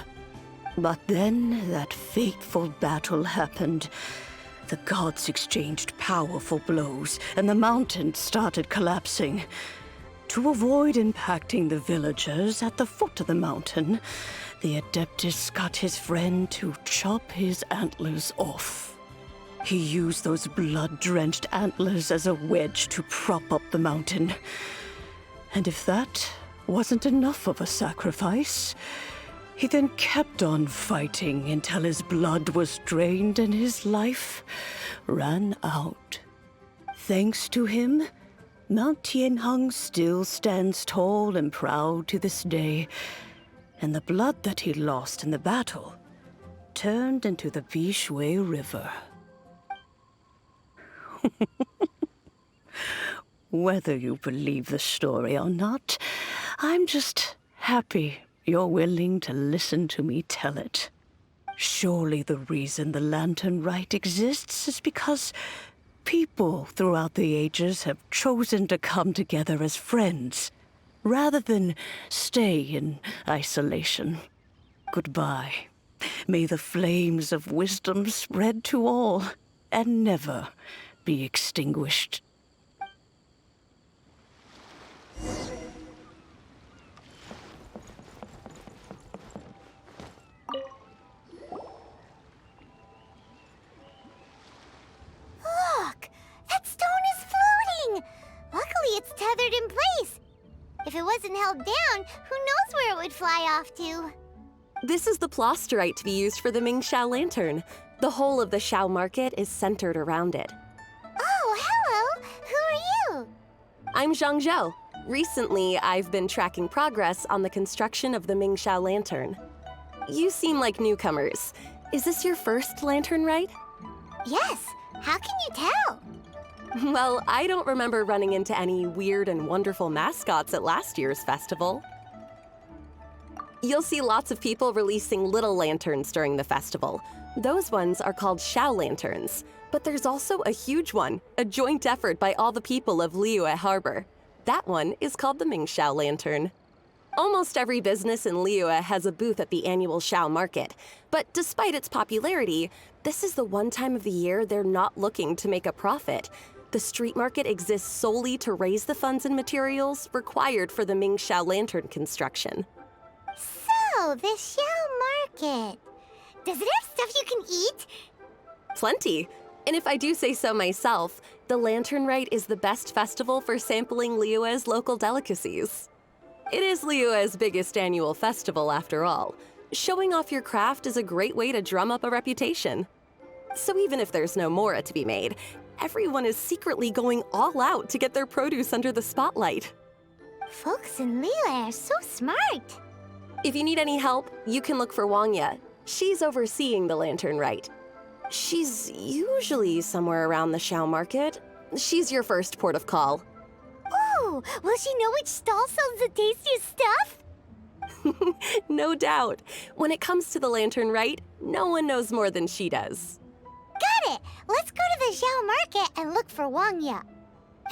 S13: But then that fateful battle happened. The gods exchanged powerful blows, and the mountain started collapsing. To avoid impacting the villagers at the foot of the mountain, the Adeptus got his friend to chop his antlers off. He used those blood-drenched antlers as a wedge to prop up the mountain. And if that wasn't enough of a sacrifice, he then kept on fighting until his blood was drained and his life ran out. Thanks to him, Mount Tianheng still stands tall and proud to this day, and the blood that he lost in the battle turned into the Bishui River. Whether you believe the story or not, I'm just happy you're willing to listen to me tell it. Surely the reason the Lantern Rite exists is because people throughout the ages have chosen to come together as friends, rather than stay in isolation. Goodbye. May the flames of wisdom spread to all, and never be extinguished.
S1: Look! That stone is floating! Luckily it's tethered in place. If it wasn't held down, who knows where it would fly off to?
S14: This is the plasterite to be used for the Mingxiao Lantern. The whole of the Xiao market is centered around it.
S1: Oh, hello! Who are you?
S14: I'm Zhang Zhou. Recently, I've been tracking progress on the construction of the Mingxiao Lantern. You seem like newcomers. Is this your first Lantern Rite?
S1: Yes. How can you tell?
S14: Well, I don't remember running into any weird and wonderful mascots at last year's festival. You'll see lots of people releasing little lanterns during the festival. Those ones are called Xiao Lanterns. But there's also a huge one, a joint effort by all the people of Liyue Harbor. That one is called the Mingxiao Lantern. Almost every business in Liyue has a booth at the annual Shao Market, but despite its popularity, this is the one time of the year they're not looking to make a profit. The street market exists solely to raise the funds and materials required for the Ming Shao lantern construction.
S1: So, the Shao Market. Does it have stuff you can eat?
S14: Plenty. And if I do say so myself, the Lantern Rite is the best festival for sampling Liyue's local delicacies. It is Liyue's biggest annual festival, after all. Showing off your craft is a great way to drum up a reputation. So even if there's no mora to be made, everyone is secretly going all out to get their produce under the spotlight.
S1: Folks in Liyue are so smart.
S14: If you need any help, you can look for Wangya. She's overseeing the Lantern Rite. She's usually somewhere around the Shao Market. She's your first port of call.
S1: Ooh, will she know which stall sells the tastiest stuff?
S14: No doubt. When it comes to the Lantern Rite, no one knows more than she does.
S1: Got it! Let's go to the Shao Market and look for Wangya.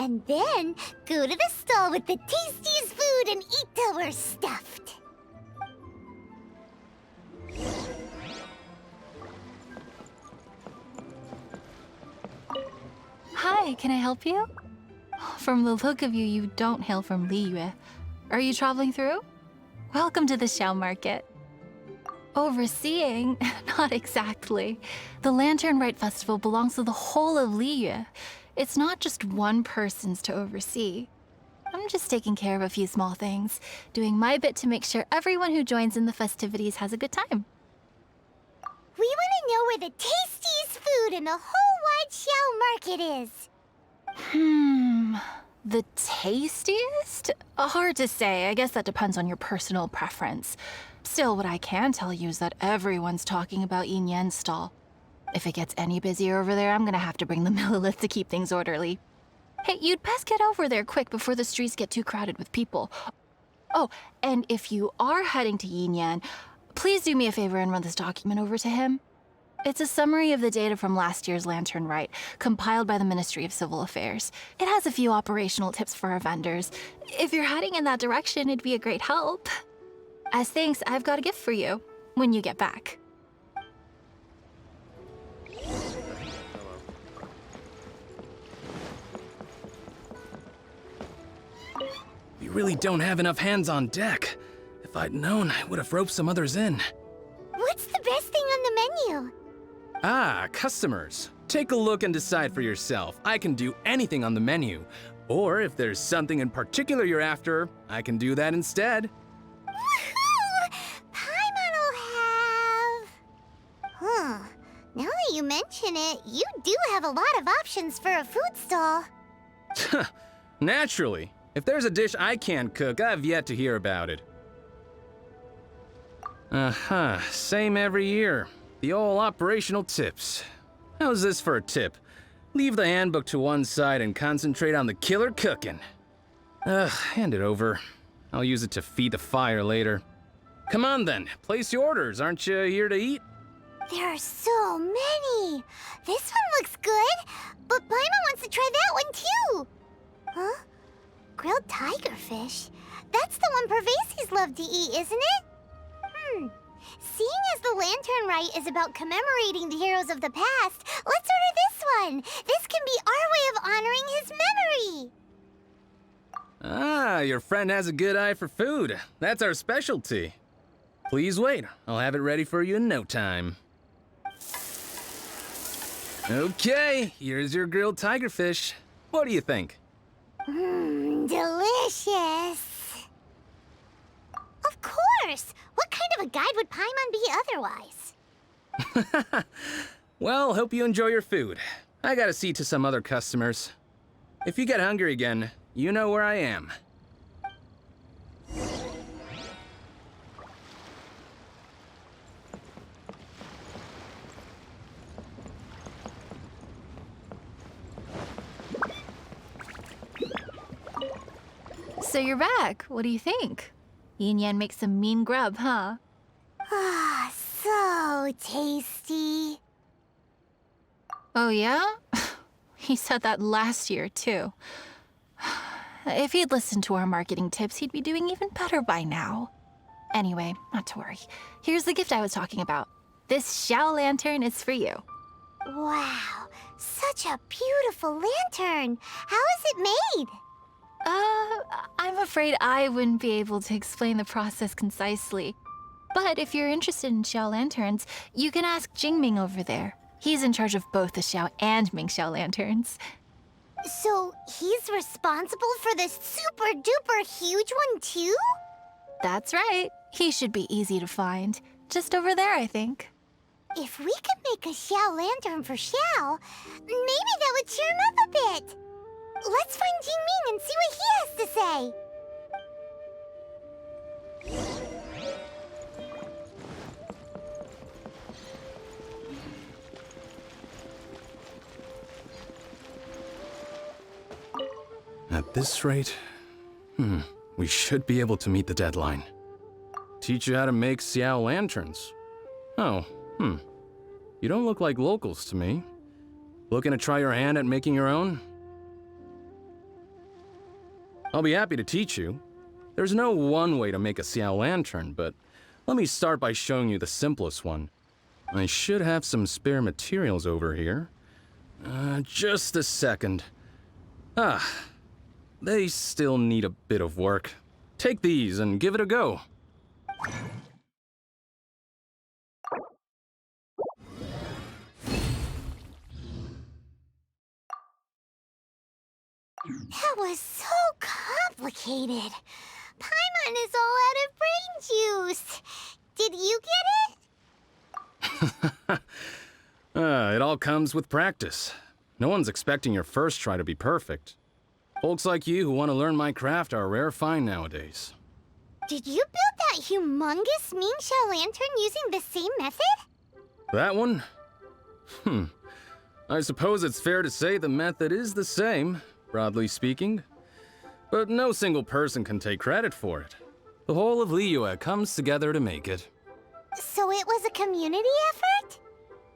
S1: And then go to the stall with the tastiest food and eat till we're stuffed.
S15: Hi, can I help you? From the look of you, you don't hail from Liyue. Are you traveling through? Welcome to the Shao Market. Overseeing? Not exactly. The Lantern Rite Festival belongs to the whole of Liyue. It's not just one person's to oversee. I'm just taking care of a few small things, doing my bit to make sure everyone who joins in the festivities has a good time.
S1: We want to know where the tastiest food in the whole wide Shao Market is.
S15: The tastiest? Hard to say. I guess that depends on your personal preference. Still, what I can tell you is that everyone's talking about Yin Yan's stall. If it gets any busier over there, I'm gonna have to bring the millilith to keep things orderly. Hey, you'd best get over there quick before the streets get too crowded with people. Oh, and if you are heading to Yin Yan, please do me a favor and run this document over to him. It's a summary of the data from last year's Lantern Rite, compiled by the Ministry of Civil Affairs. It has a few operational tips for our vendors. If you're heading in that direction, it'd be a great help. As thanks, I've got a gift for you when you get back.
S2: We really don't have enough hands on deck. If I'd known, I would have roped some others in.
S1: What's the best thing on the menu?
S16: Ah, customers. Take a look and decide for yourself. I can do anything on the menu. Or if there's something in particular you're after, I can do that instead.
S1: Woohoo! Paimon will have... Huh. Now that you mention it, you do have a lot of options for a food stall.
S16: Naturally. If there's a dish I can't cook, I've yet to hear about it. Same every year. The old operational tips. How's this for a tip? Leave the handbook to one side and concentrate on the killer cooking. Hand it over. I'll use it to feed the fire later. Come on then, place your orders. Aren't you here to eat?
S1: There are so many. This one looks good, but Paimon wants to try that one too. Huh? Grilled tigerfish? That's the one Pervasies love to eat, isn't it? Seeing as the Lantern Rite is about commemorating the heroes of the past, let's order this one. This can be our way of honoring his memory.
S16: Ah, your friend has a good eye for food. That's our specialty. Please wait. I'll have it ready for you in no time. Okay, here's your grilled tigerfish. What do you think?
S1: Delicious. Of course! What kind of a guide would Paimon be otherwise?
S16: Well, hope you enjoy your food. I gotta see to some other customers. If you get hungry again, you know where I am.
S15: So you're back. What do you think? Yin Yan makes some mean grub, huh?
S1: Ah, so tasty.
S15: Oh yeah? He said that last year, too. If he'd listened to our marketing tips, he'd be doing even better by now. Anyway, not to worry. Here's the gift I was talking about. This Xiao lantern is for you.
S1: Wow, such a beautiful lantern. How is it made?
S15: I'm afraid I wouldn't be able to explain the process concisely. But if you're interested in Xiao lanterns, you can ask Jingming over there. He's in charge of both the Xiao and Mingxiao lanterns.
S1: So he's responsible for this super duper huge one too?
S15: That's right. He should be easy to find. Just over there, I think.
S1: If we could make a Xiao lantern for Xiao, maybe that would cheer him up a bit. Let's find Jingming and see what he has to say.
S16: At this rate, we should be able to meet the deadline. Teach you how to make Xiao lanterns. Oh, You don't look like locals to me. Looking to try your hand at making your own? I'll be happy to teach you. There's no one way to make a Xiao lantern, but let me start by showing you the simplest one. I should have some spare materials over here. Just a second. They still need a bit of work. Take these and give it a go.
S1: That was so complicated. Paimon is all out of brain juice. Did you get it?
S16: It all comes with practice. No one's expecting your first try to be perfect. Folks like you who want to learn my craft are a rare find nowadays.
S1: Did you build that humongous Mingxiao lantern using the same method?
S16: That one? I suppose it's fair to say the method is the same, broadly speaking. But no single person can take credit for it. The whole of Liyue comes together to make it.
S1: So it was a community effort?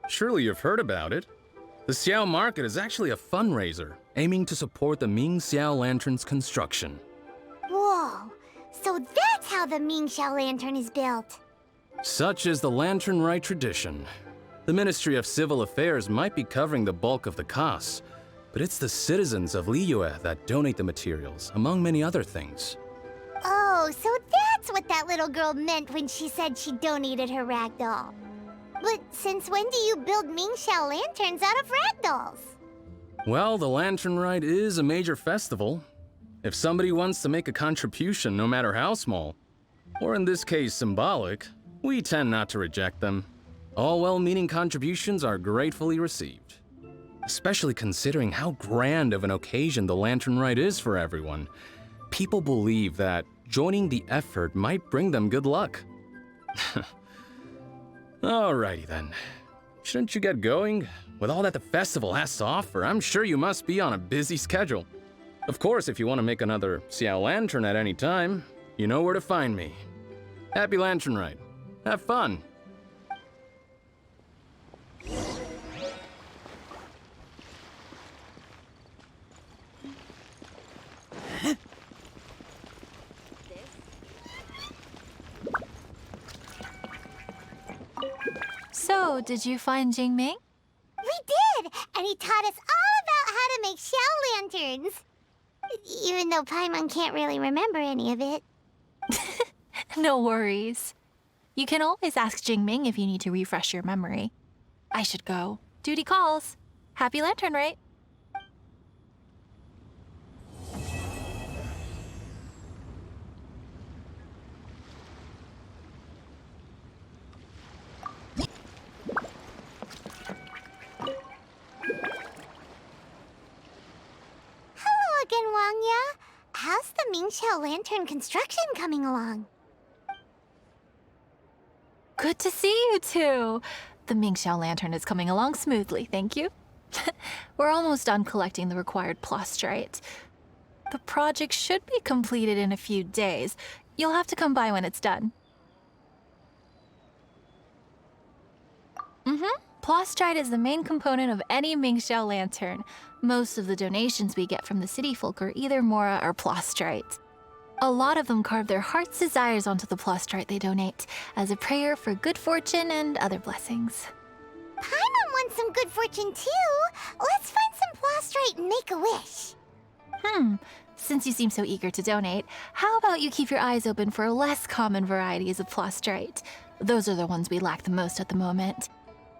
S16: Surely you've heard about it. The Xiao Market is actually a fundraiser, aiming to support the Ming Xiao Lantern's construction.
S1: Whoa, so that's how the Mingxiao lantern is built.
S16: Such is the Lantern Rite tradition. The Ministry of Civil Affairs might be covering the bulk of the costs, but it's the citizens of Liyue that donate the materials, among many other things.
S1: Oh, so that's what that little girl meant when she said she donated her ragdoll. But since when do you build Mingxiao lanterns out of ragdolls?
S16: Well, the Lantern Rite is a major festival. If somebody wants to make a contribution, no matter how small, or in this case symbolic, we tend not to reject them. All well-meaning contributions are gratefully received. Especially considering how grand of an occasion the Lantern Rite is for everyone. People believe that joining the effort might bring them good luck. Alrighty then. Shouldn't you get going? With all that the festival has to offer, I'm sure you must be on a busy schedule. Of course, if you want to make another Xiao lantern at any time, you know where to find me. Happy Lantern Rite. Have fun.
S15: So, did you find Jingming?
S1: We did! And he taught us all about how to make Xiao lanterns. Even though Paimon can't really remember any of it.
S15: No worries. You can always ask Jingming if you need to refresh your memory. I should go. Duty calls. Happy Lantern Rite.
S1: Again, Wangya. How's the Mingxiao lantern construction coming along?
S15: Good to see you two. The Mingxiao lantern is coming along smoothly, thank you. We're almost done collecting the required plastrite. The project should be completed in a few days. You'll have to come by when it's done. Plostrite is the main component of any Mingxiao lantern. Most of the donations we get from the city folk are either Mora or Plostrite. A lot of them carve their heart's desires onto the Plostrite they donate, as a prayer for good fortune and other blessings.
S1: Paimon wants some good fortune too. Let's find some Plostrite and make a wish.
S15: Since you seem so eager to donate, how about you keep your eyes open for less common varieties of Plostrite? Those are the ones we lack the most at the moment.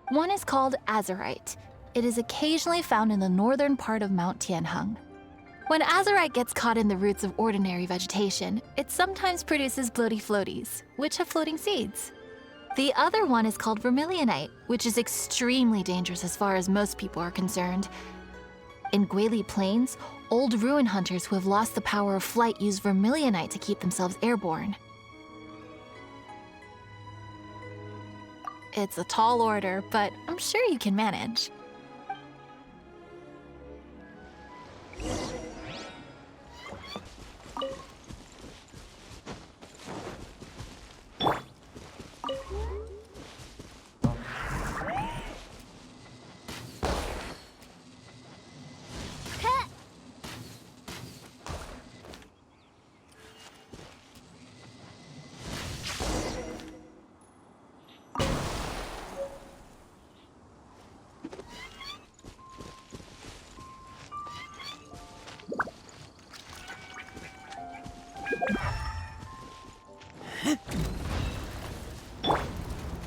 S15: One is called Azurite. It is occasionally found in the northern part of Mount Tianheng. When Azurite gets caught in the roots of ordinary vegetation, it sometimes produces bloaty floaties, which have floating seeds. The other one is called Vermilionite, which is extremely dangerous as far as most people are concerned. In Guili Plains, old ruin hunters who have lost the power of flight use Vermilionite to keep themselves airborne. It's a tall order, but I'm sure you can manage.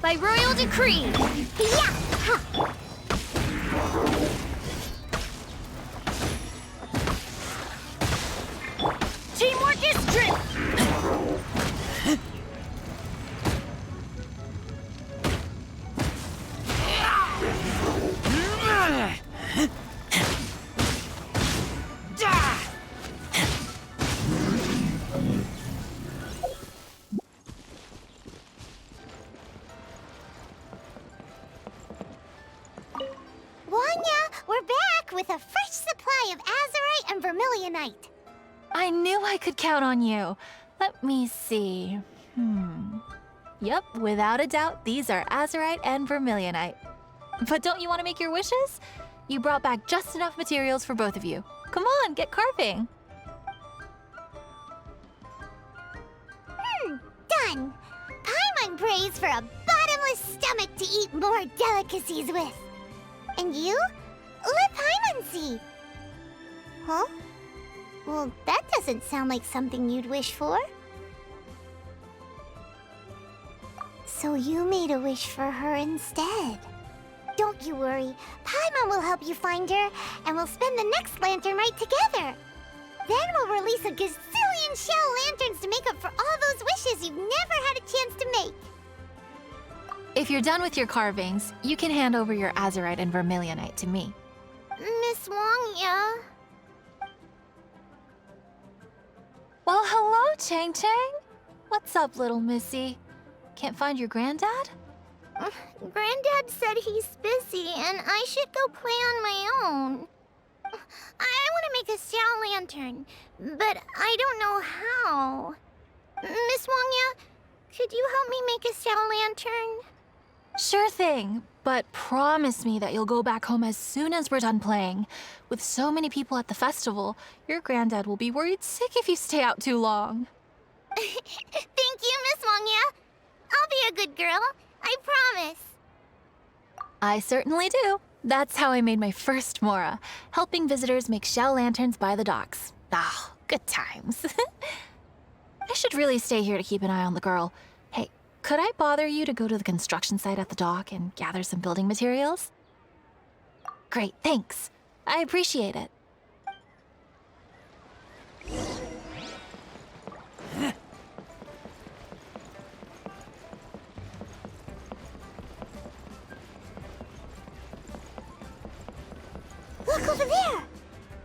S1: By royal decree! Yeah! Teamwork is strength! With a fresh supply of Azurite and Vermilionite.
S15: I knew I could count on you. Let me see. Yep, without a doubt, these are Azurite and Vermilionite. But don't you want to make your wishes? You brought back just enough materials for both of you. Come on, get carving.
S1: Done. Paimon prays for a bottomless stomach to eat more delicacies with. And you? Let Paimon see. Huh? Well, that doesn't sound like something you'd wish for. So you made a wish for her instead. Don't you worry. Paimon will help you find her, and we'll spend the next lantern Rite together. Then we'll release a gazillion shell lanterns to make up for all those wishes you've never had a chance to make.
S15: If you're done with your carvings, you can hand over your Azurite and Vermilionite to me.
S1: Miss Wang, yeah?
S15: Well, hello, Chang Chang. What's up, little missy? Can't find your granddad?
S1: Granddad said he's busy and I should go play on my own. I want to make a Xiao lantern, but I don't know how. Miss Wangya, could you help me make a Xiao lantern?
S15: Sure thing, but promise me that you'll go back home as soon as we're done playing. With so many people at the festival, your granddad will be worried sick if you stay out too long.
S1: Thank you, Miss Wangya. I'll be a good girl. I promise.
S15: I certainly do. That's how I made my first Mora, helping visitors make shell lanterns by the docks. Ah, good times. I should really stay here to keep an eye on the girl. Hey, could I bother you to go to the construction site at the dock and gather some building materials? Great, thanks. I appreciate it.
S1: Look over there!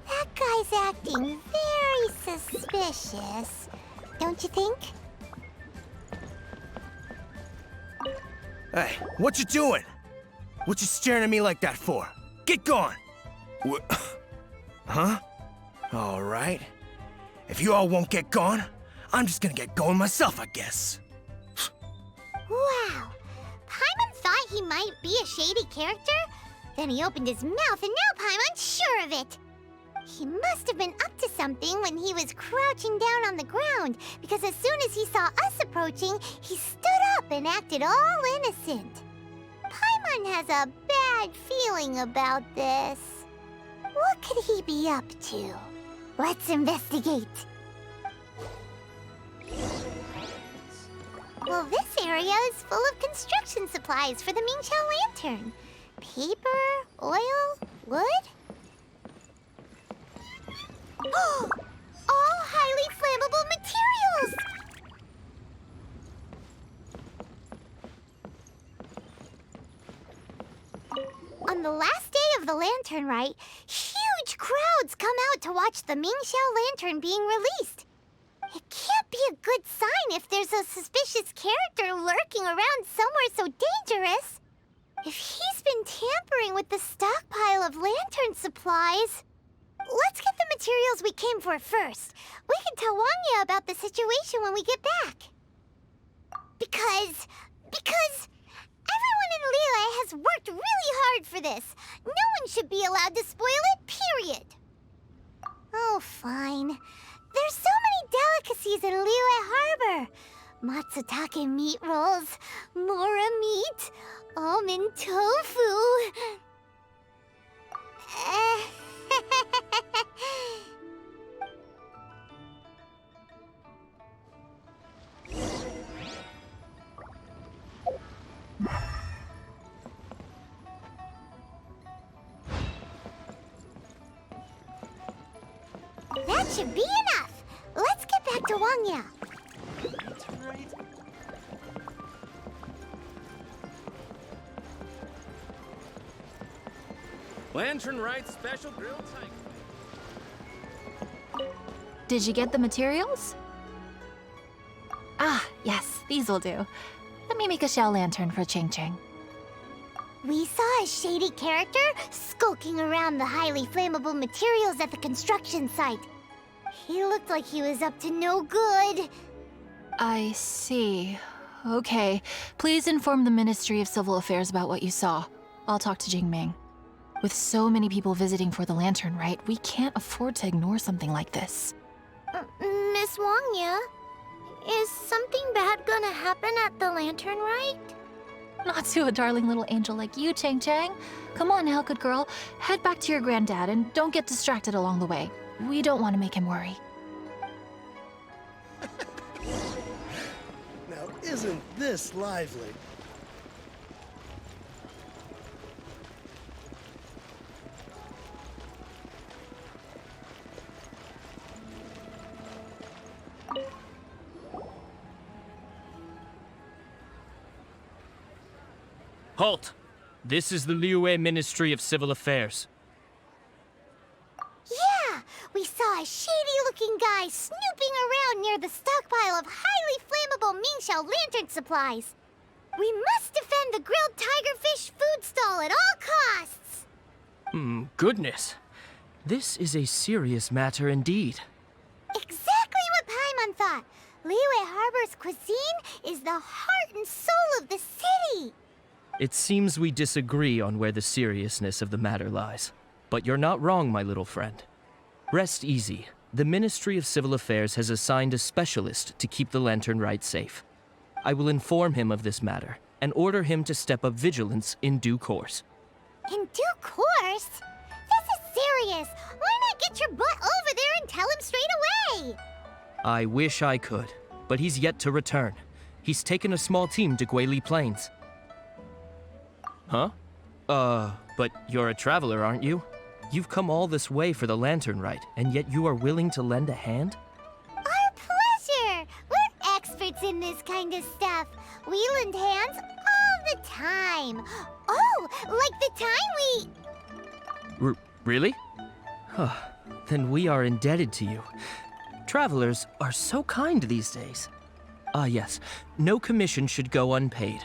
S1: That guy's acting very suspicious. Don't you think?
S17: Hey, what you doing? What you staring at me like that for? Get gone! Huh? All right. If you all won't get gone, I'm just gonna get going myself, I guess.
S1: Wow. Paimon thought he might be a shady character? Then he opened his mouth and now Paimon's sure of it. He must have been up to something when he was crouching down on the ground, because as soon as he saw us approaching, he stood up and acted all innocent. Paimon has a bad feeling about this. What could he be up to? Let's investigate. Well, this area is full of construction supplies for the Mingqiao lantern. Paper, oil, wood. All highly flammable materials! On the last day of the Lantern Rite, huge crowds come out to watch the Mingqiao lantern being released. It can't be a good sign if there's a suspicious character lurking around somewhere so dangerous. If he's been tampering with the stockpile of lantern supplies... Let's get the materials we came for first. We can tell Wangya about the situation when we get back. Because everyone in Liyue has worked really hard for this. No one should be allowed to spoil it, period. Oh, fine. There's so many delicacies in Liyue Harbor. Matsutake meat rolls, mora meat, almond tofu. That should be enough. Let's get back to Wangya.
S16: Lantern Rite special grilled tiger.
S15: Did you get the materials? Ah, yes, these will do. Let me make a shell lantern for Ching Ching.
S1: We saw a shady character skulking around the highly flammable materials at the construction site. He looked like he was up to no good.
S15: I see. Okay, please inform the Ministry of Civil Affairs about what you saw. I'll talk to Jingming. With so many people visiting for the Lantern Rite, we can't afford to ignore something like this.
S1: Miss Wangya, is something bad gonna happen at the Lantern Rite?
S15: Not to a darling little angel like you, Chang Chang. Come on now, good girl. Head back to your granddad and don't get distracted along the way. We don't want to make him worry.
S18: Now, isn't this lively?
S19: Halt! This is the Liyue Ministry of Civil Affairs.
S1: Yeah! We saw a shady-looking guy snooping around near the stockpile of highly flammable Mingqiao lantern supplies. We must defend the grilled tigerfish food stall at all costs!
S19: Goodness. This is a serious matter indeed.
S1: Exactly what Paimon thought! Liyue Harbor's cuisine is the heart and soul of the city!
S19: It seems we disagree on where the seriousness of the matter lies. But you're not wrong, my little friend. Rest easy. The Ministry of Civil Affairs has assigned a specialist to keep the Lantern Rite safe. I will inform him of this matter and order him to step up vigilance in due course.
S1: In due course? This is serious! Why not get your butt over there and tell him straight away?
S19: I wish I could, but he's yet to return. He's taken a small team to Guili Plains. Huh? But you're a traveler, aren't you? You've come all this way for the Lantern Rite, and yet you are willing to lend a hand?
S1: Our pleasure! We're experts in this kind of stuff. We lend hands all the time. Oh, like the time we...
S19: Really? Huh. Then we are indebted to you. Travelers are so kind these days. Ah, yes. No commission should go unpaid.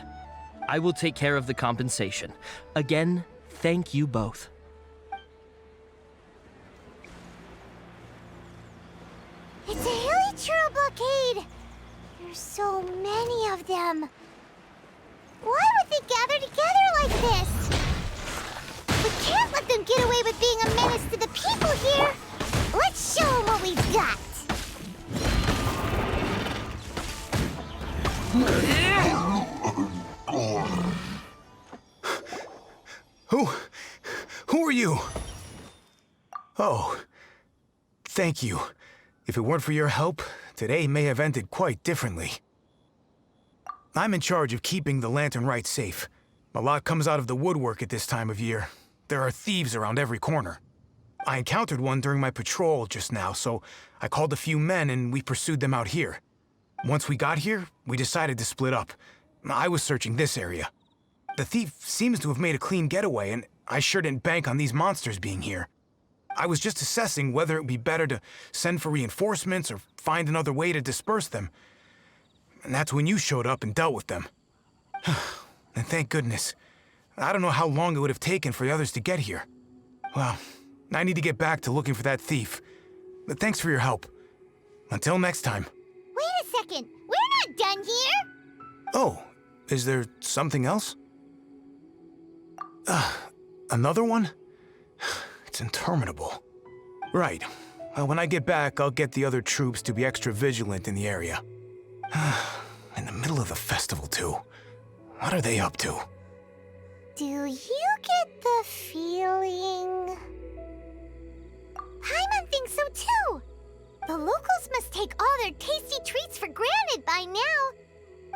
S19: I will take care of the compensation. Again, thank you both.
S1: It's a hilichurl blockade! There's so many of them. Why would they gather together like this? We can't let them get away with being a menace to the people here. Let's show them what we've got.
S17: Who are you? Oh, thank you. If it weren't for your help, today may have ended quite differently. I'm in charge of keeping the Lantern Rite safe. A lot comes out of the woodwork at this time of year. There are thieves around every corner. I encountered one during my patrol just now, so I called a few men and we pursued them out here. Once we got here, we decided to split up. I was searching this area. The thief seems to have made a clean getaway, and I sure didn't bank on these monsters being here. I was just assessing whether it would be better to send for reinforcements or find another way to disperse them. And that's when you showed up and dealt with them. And thank goodness. I don't know how long it would have taken for the others to get here. Well, I need to get back to looking for that thief. But thanks for your help. Until next time.
S1: Wait a second. We're not done here.
S17: Oh, is there something else? Another one? It's interminable. Right. Well, when I get back, I'll get the other troops to be extra vigilant in the area. In the middle of the festival, too. What are they up to?
S1: Do you get the feeling... Paimon thinks so too! The locals must take all their tasty treats for granted by now.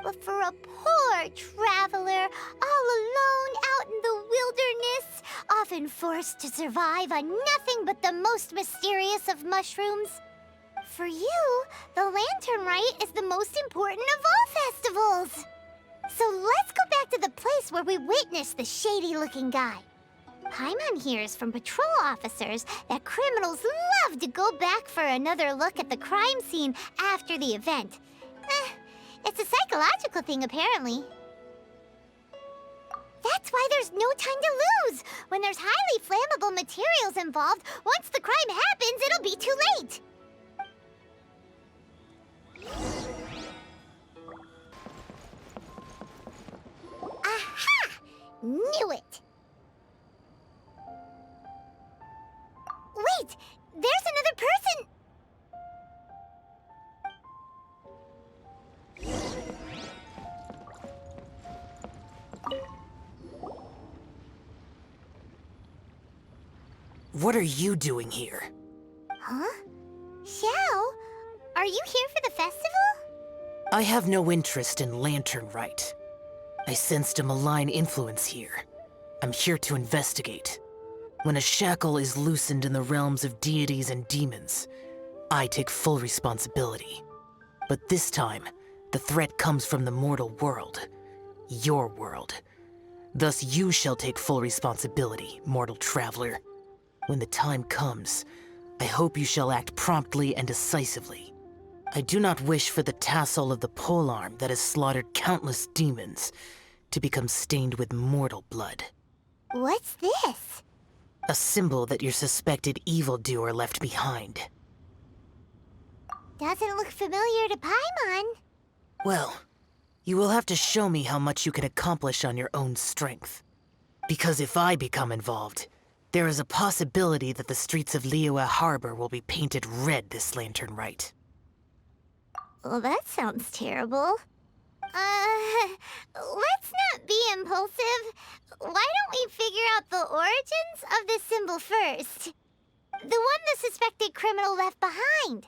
S1: But for a poor traveler, all alone out in the wilderness, often forced to survive on nothing but the most mysterious of mushrooms, for you, the Lantern Rite is the most important of all festivals. So let's go back to the place where we witnessed the shady-looking guy. Paimon hears from patrol officers that criminals love to go back for another look at the crime scene after the event. It's a psychological thing, apparently. That's why there's no time to lose. When there's highly flammable materials involved, once the crime happens, it'll be too late. Aha! Knew it! Wait! There's another person!
S8: What are you doing here?
S1: Huh? Xiao? Are you here for the festival?
S8: I have no interest in Lantern Rite. I sensed a malign influence here. I'm here to investigate. When a shackle is loosened in the realms of deities and demons, I take full responsibility. But this time, the threat comes from the mortal world. Your world. Thus you shall take full responsibility, mortal traveler. When the time comes, I hope you shall act promptly and decisively. I do not wish for the tassel of the polearm that has slaughtered countless demons to become stained with mortal blood.
S1: What's this?
S8: A symbol that your suspected evildoer left behind.
S1: Doesn't look familiar to Paimon.
S8: Well, you will have to show me how much you can accomplish on your own strength. Because if I become involved, there is a possibility that the streets of Liyue Harbor will be painted red this Lantern Rite.
S1: Well, that sounds terrible. Let's not be impulsive. Why don't we figure out the origins of this symbol first? The one the suspected criminal left behind.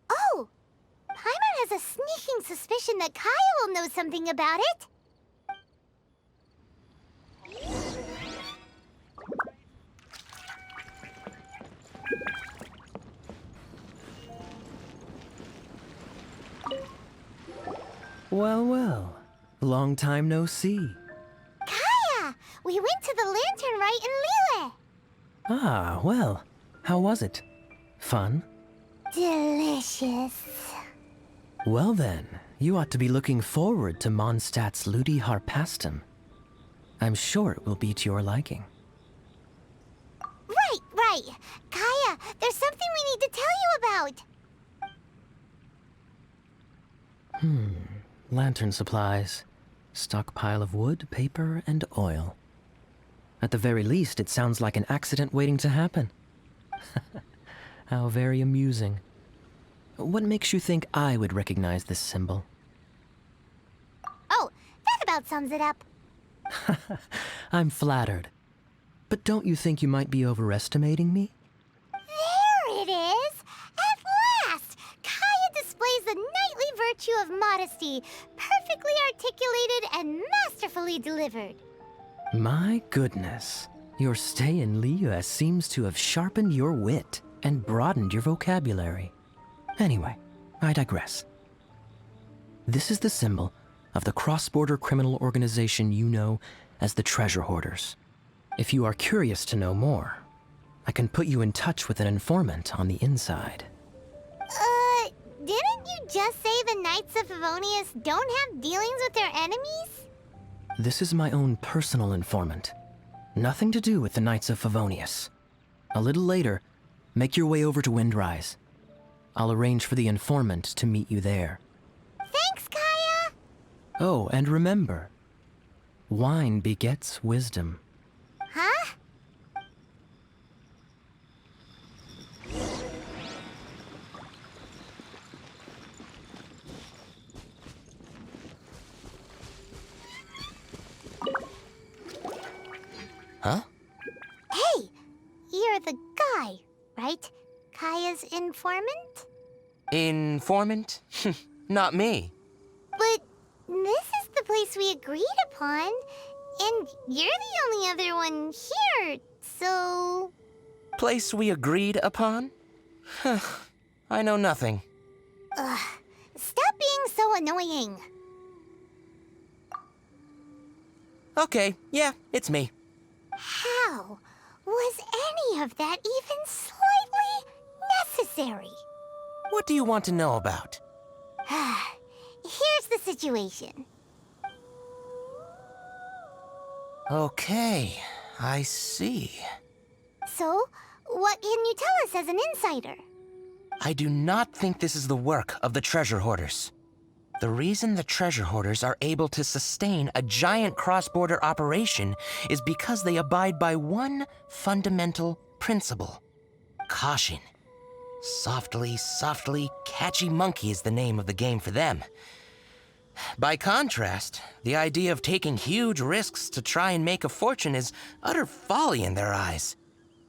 S1: Oh! Paimon has a sneaking suspicion that Kaya will know something about it.
S20: Well, well. Long time no see.
S1: Kaya! We went to the Lantern Rite in Liyue.
S20: Ah, well. How was it? Fun?
S1: Delicious.
S20: Well then, you ought to be looking forward to Mondstadt's Ludi Harpastum. I'm sure it will be to your liking.
S1: Right. Kaya, there's something we need to tell you about.
S20: Lantern supplies. Stockpile of wood, paper, and oil. At the very least, it sounds like an accident waiting to happen. How very amusing. What makes you think I would recognize this symbol?
S1: Oh, that about sums it up.
S20: I'm flattered. But don't you think you might be overestimating me?
S1: There it is! At last! Kaya displays the knightly virtue of modesty, perfectly articulated and masterfully delivered.
S20: My goodness. Your stay in Liyue seems to have sharpened your wit and broadened your vocabulary. Anyway, I digress. This is the symbol of the cross-border criminal organization you know as the Treasure Hoarders. If you are curious to know more, I can put you in touch with an informant on the inside.
S1: Didn't you just say the Knights of Favonius don't have dealings with their enemies?
S20: This is my own personal informant. Nothing to do with the Knights of Favonius. A little later, make your way over to Windrise. I'll arrange for the informant to meet you there.
S1: Thanks, Kaya!
S20: Oh, and remember, wine begets wisdom.
S1: Huh?
S12: Huh?
S1: Hey! You're the guy, right? Kaya's informant?
S12: Informant? Not me.
S1: But this is the place we agreed upon, and you're the only other one here, so...
S12: Place we agreed upon? I know nothing.
S1: Ugh, stop being so annoying.
S12: Okay, yeah, it's me.
S1: How was any of that even slightly necessary?
S12: What do you want to know about?
S1: Here's the situation.
S12: Okay, I see.
S1: So, what can you tell us as an insider?
S12: I do not think this is the work of the Treasure Hoarders. The reason the Treasure Hoarders are able to sustain a giant cross-border operation is because they abide by one fundamental principle: caution. Softly, softly, catchy monkey is the name of the game for them. By contrast, the idea of taking huge risks to try and make a fortune is utter folly in their eyes.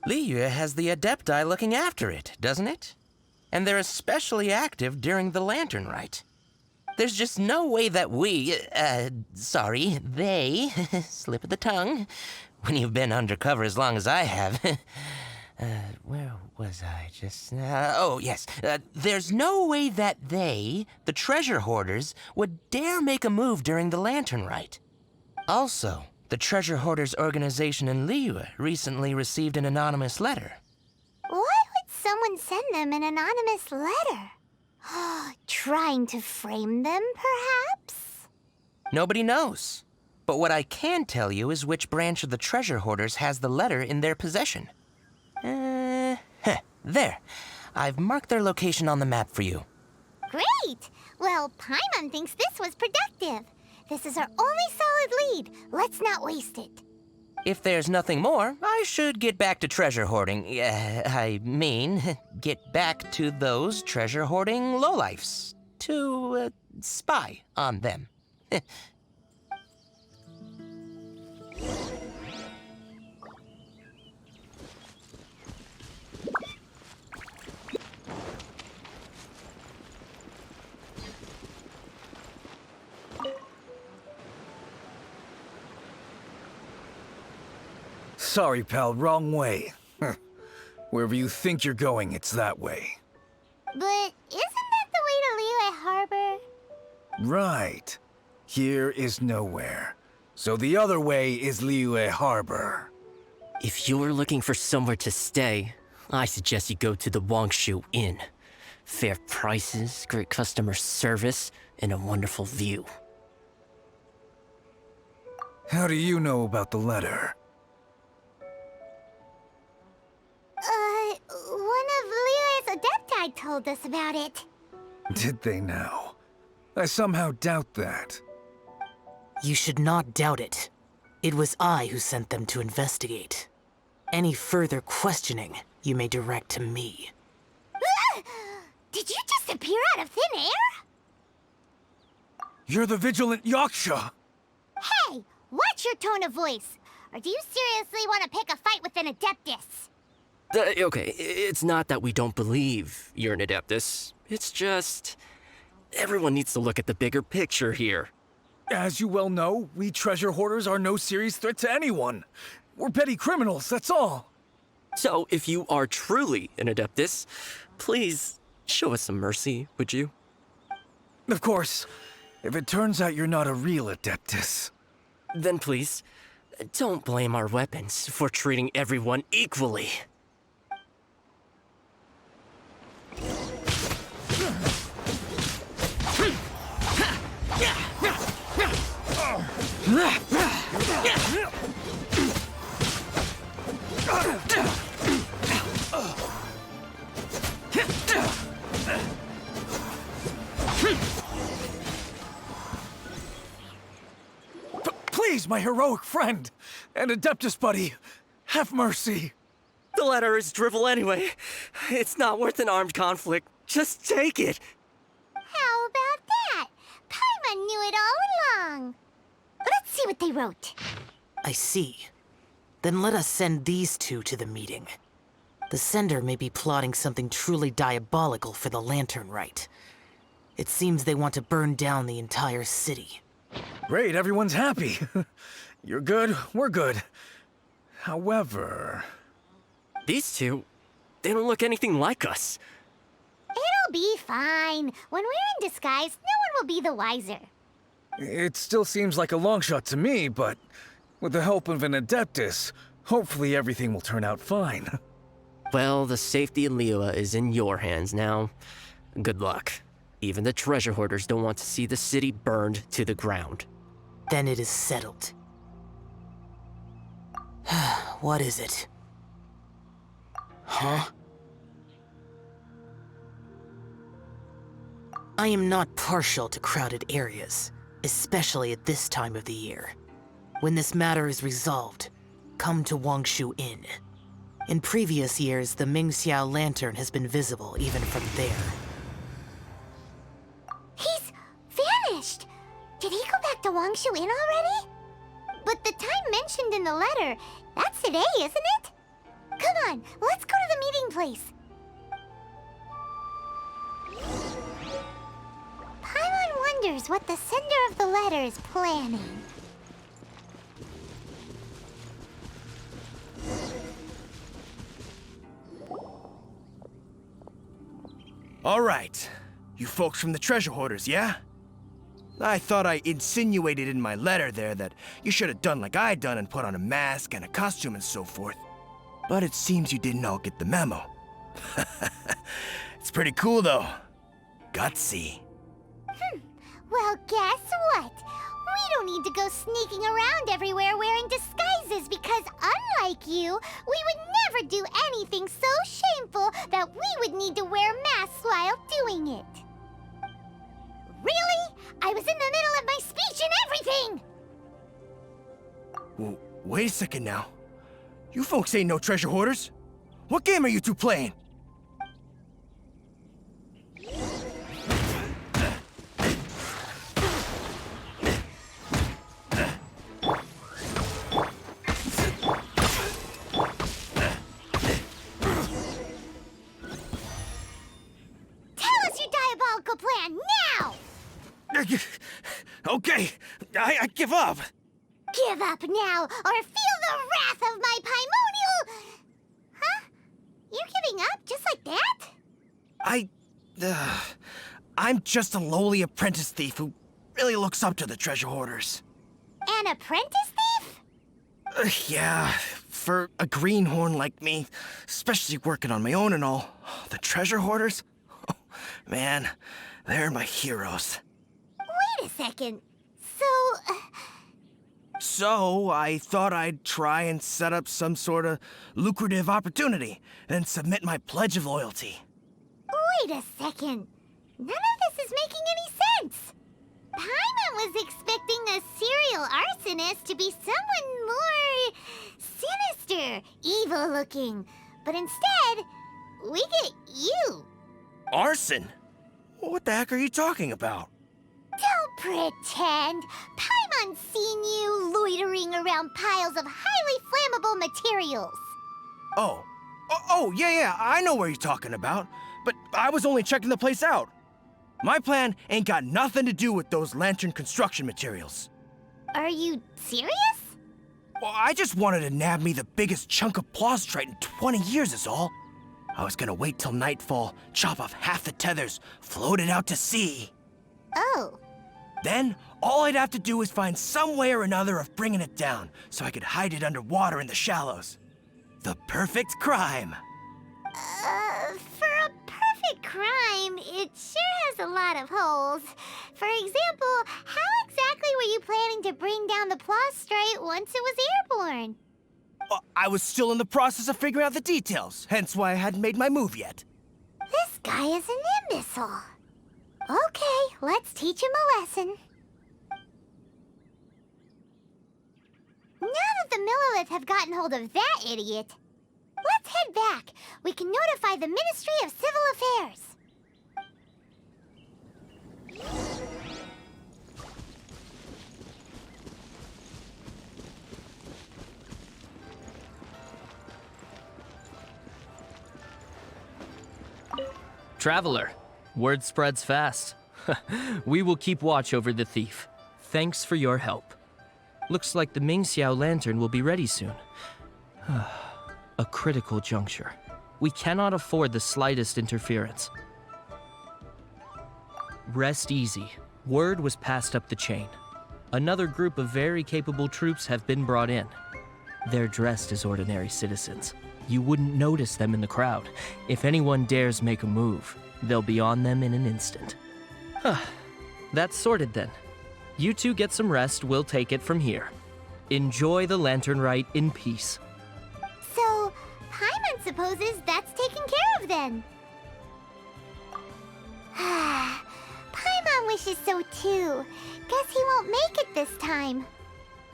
S12: Liyue has the Adepti looking after it, doesn't it? And they're especially active during the Lantern Rite. There's just no way that they, slip of the tongue, when you've been undercover as long as I have. Where was I just now? Oh, yes. There's no way that they, the Treasure Hoarders, would dare make a move during the Lantern Rite. Also, the Treasure Hoarders organization in Liyue recently received an anonymous letter.
S1: Why would someone send them an anonymous letter? Trying to frame them, perhaps?
S12: Nobody knows. But what I can tell you is which branch of the Treasure Hoarders has the letter in their possession. There. I've marked their location on the map for you.
S1: Great! Well, Paimon thinks this was productive. This is our only solid lead. Let's not waste it.
S12: If there's nothing more, I should get back to treasure hoarding. Get back to those treasure hoarding lowlifes. To, spy on them.
S2: Sorry, pal, wrong way. Wherever you think you're going, it's that way.
S1: But isn't that the way to Liyue Harbor?
S2: Right. Here is nowhere. So the other way is Liyue Harbor.
S20: If you're looking for somewhere to stay, I suggest you go to the Wangshu Inn. Fair prices, great customer service, and a wonderful view.
S2: How do you know about the letter?
S1: One of Liyue's Adepti told us about it.
S2: Did they now? I somehow doubt that.
S8: You should not doubt it. It was I who sent them to investigate. Any further questioning you may direct to me.
S1: Did you just appear out of thin air?
S2: You're the Vigilant Yaksha!
S1: Hey, watch your tone of voice. Or do you seriously want to pick a fight with an Adeptus?
S19: Okay, it's not that we don't believe you're an Adeptus. It's just... everyone needs to look at the bigger picture here.
S2: As you well know, we treasure hoarders are no serious threat to anyone. We're petty criminals, that's all.
S19: So, if you are truly an Adeptus, please show us some mercy, would you?
S2: Of course. If it turns out you're not a real Adeptus.
S19: Then please, don't blame our weapons for treating everyone equally.
S2: Please, my heroic friend and Adeptus buddy, have mercy.
S19: The letter is drivel anyway. It's not worth an armed conflict. Just take it.
S1: How about that? Paimon knew it all along. Let's see what they wrote.
S8: I see. Then let us send these two to the meeting. The sender may be plotting something truly diabolical for the Lantern Rite. It seems they want to burn down the entire city.
S2: Great, everyone's happy. You're good, we're good. However...
S19: These two, they don't look anything like us.
S1: It'll be fine. When we're in disguise, no one will be the wiser.
S2: It still seems like a long shot to me, but with the help of an Adeptus, hopefully everything will turn out fine.
S19: Well, the safety of Liyue is in your hands now. Good luck. Even the treasure hoarders don't want to see the city burned to the ground.
S8: Then it is settled. What is it? Huh? I am not partial to crowded areas, especially at this time of the year. When this matter is resolved, come to Wangshu Inn. In previous years, the Mingxiao lantern has been visible even from there.
S1: He's vanished! Did he go back to Wangshu Inn already? But the time mentioned in the letter, that's today, isn't it? Come on, let's go to the meeting place. Paimon wonders what the sender of the letter is planning.
S21: All right. You folks from the treasure hoarders, yeah? I thought I insinuated in my letter there that you should have done like I done and put on a mask and a costume and so forth. But it seems you didn't all get the memo. It's pretty cool, though. Gutsy.
S1: Well, guess what? We don't need to go sneaking around everywhere wearing disguises because unlike you, we would never do anything so shameful that we would need to wear masks while doing it. Really? I was in the middle of my speech and everything!
S21: Well, wait a second now. You folks ain't no treasure hoarders. What game are you two playing?
S1: Tell us your diabolical plan now!
S21: Okay, I give up.
S1: Give up now, or feel the wrath of my Paimonial... Huh? You're giving up just like that?
S21: I'm just a lowly apprentice thief who really looks up to the treasure hoarders.
S1: An apprentice thief?
S21: Yeah, for a greenhorn like me, especially working on my own and all, the treasure hoarders? Oh, man, they're my heroes.
S1: Wait a second.
S21: So, I thought I'd try and set up some sort of lucrative opportunity and submit my pledge of loyalty.
S1: Wait a second. None of this is making any sense. Paimon was expecting a serial arsonist to be someone more sinister, evil-looking. But instead, we get you.
S21: Arson? What the heck are you talking about?
S1: Don't pretend. Paimon's seen you loitering around piles of highly flammable materials.
S21: Oh, yeah, I know what you're talking about. But I was only checking the place out. My plan ain't got nothing to do with those lantern construction materials.
S1: Are you serious?
S21: Well, I just wanted to nab me the biggest chunk of plaustrite in 20 years is all. I was gonna wait till nightfall, chop off half the tethers, float it out to sea.
S1: Oh.
S21: Then, all I'd have to do is find some way or another of bringing it down, so I could hide it underwater in the shallows. The perfect crime.
S1: For a perfect crime, it sure has a lot of holes. For example, how exactly were you planning to bring down the plaustrite once it was airborne?
S21: I was still in the process of figuring out the details, hence why I hadn't made my move yet.
S1: This guy is an imbecile. Okay, let's teach him a lesson. Now that the Millilith have gotten hold of that idiot, let's head back. We can notify the Ministry of Civil Affairs.
S19: Traveler, word spreads fast. We will keep watch over the thief. Thanks for your help. Looks like the Mingxiao lantern will be ready soon. A critical juncture. We cannot afford the slightest interference. Rest easy. Word was passed up the chain. Another group of very capable troops have been brought in. They're dressed as ordinary citizens. You wouldn't notice them in the crowd. If anyone dares make a move, they'll be on them in an instant. That's sorted then. You two get some rest, we'll take it from here. Enjoy the Lantern Rite in peace.
S1: So, Paimon supposes that's taken care of then. Paimon wishes so too. Guess he won't make it this time.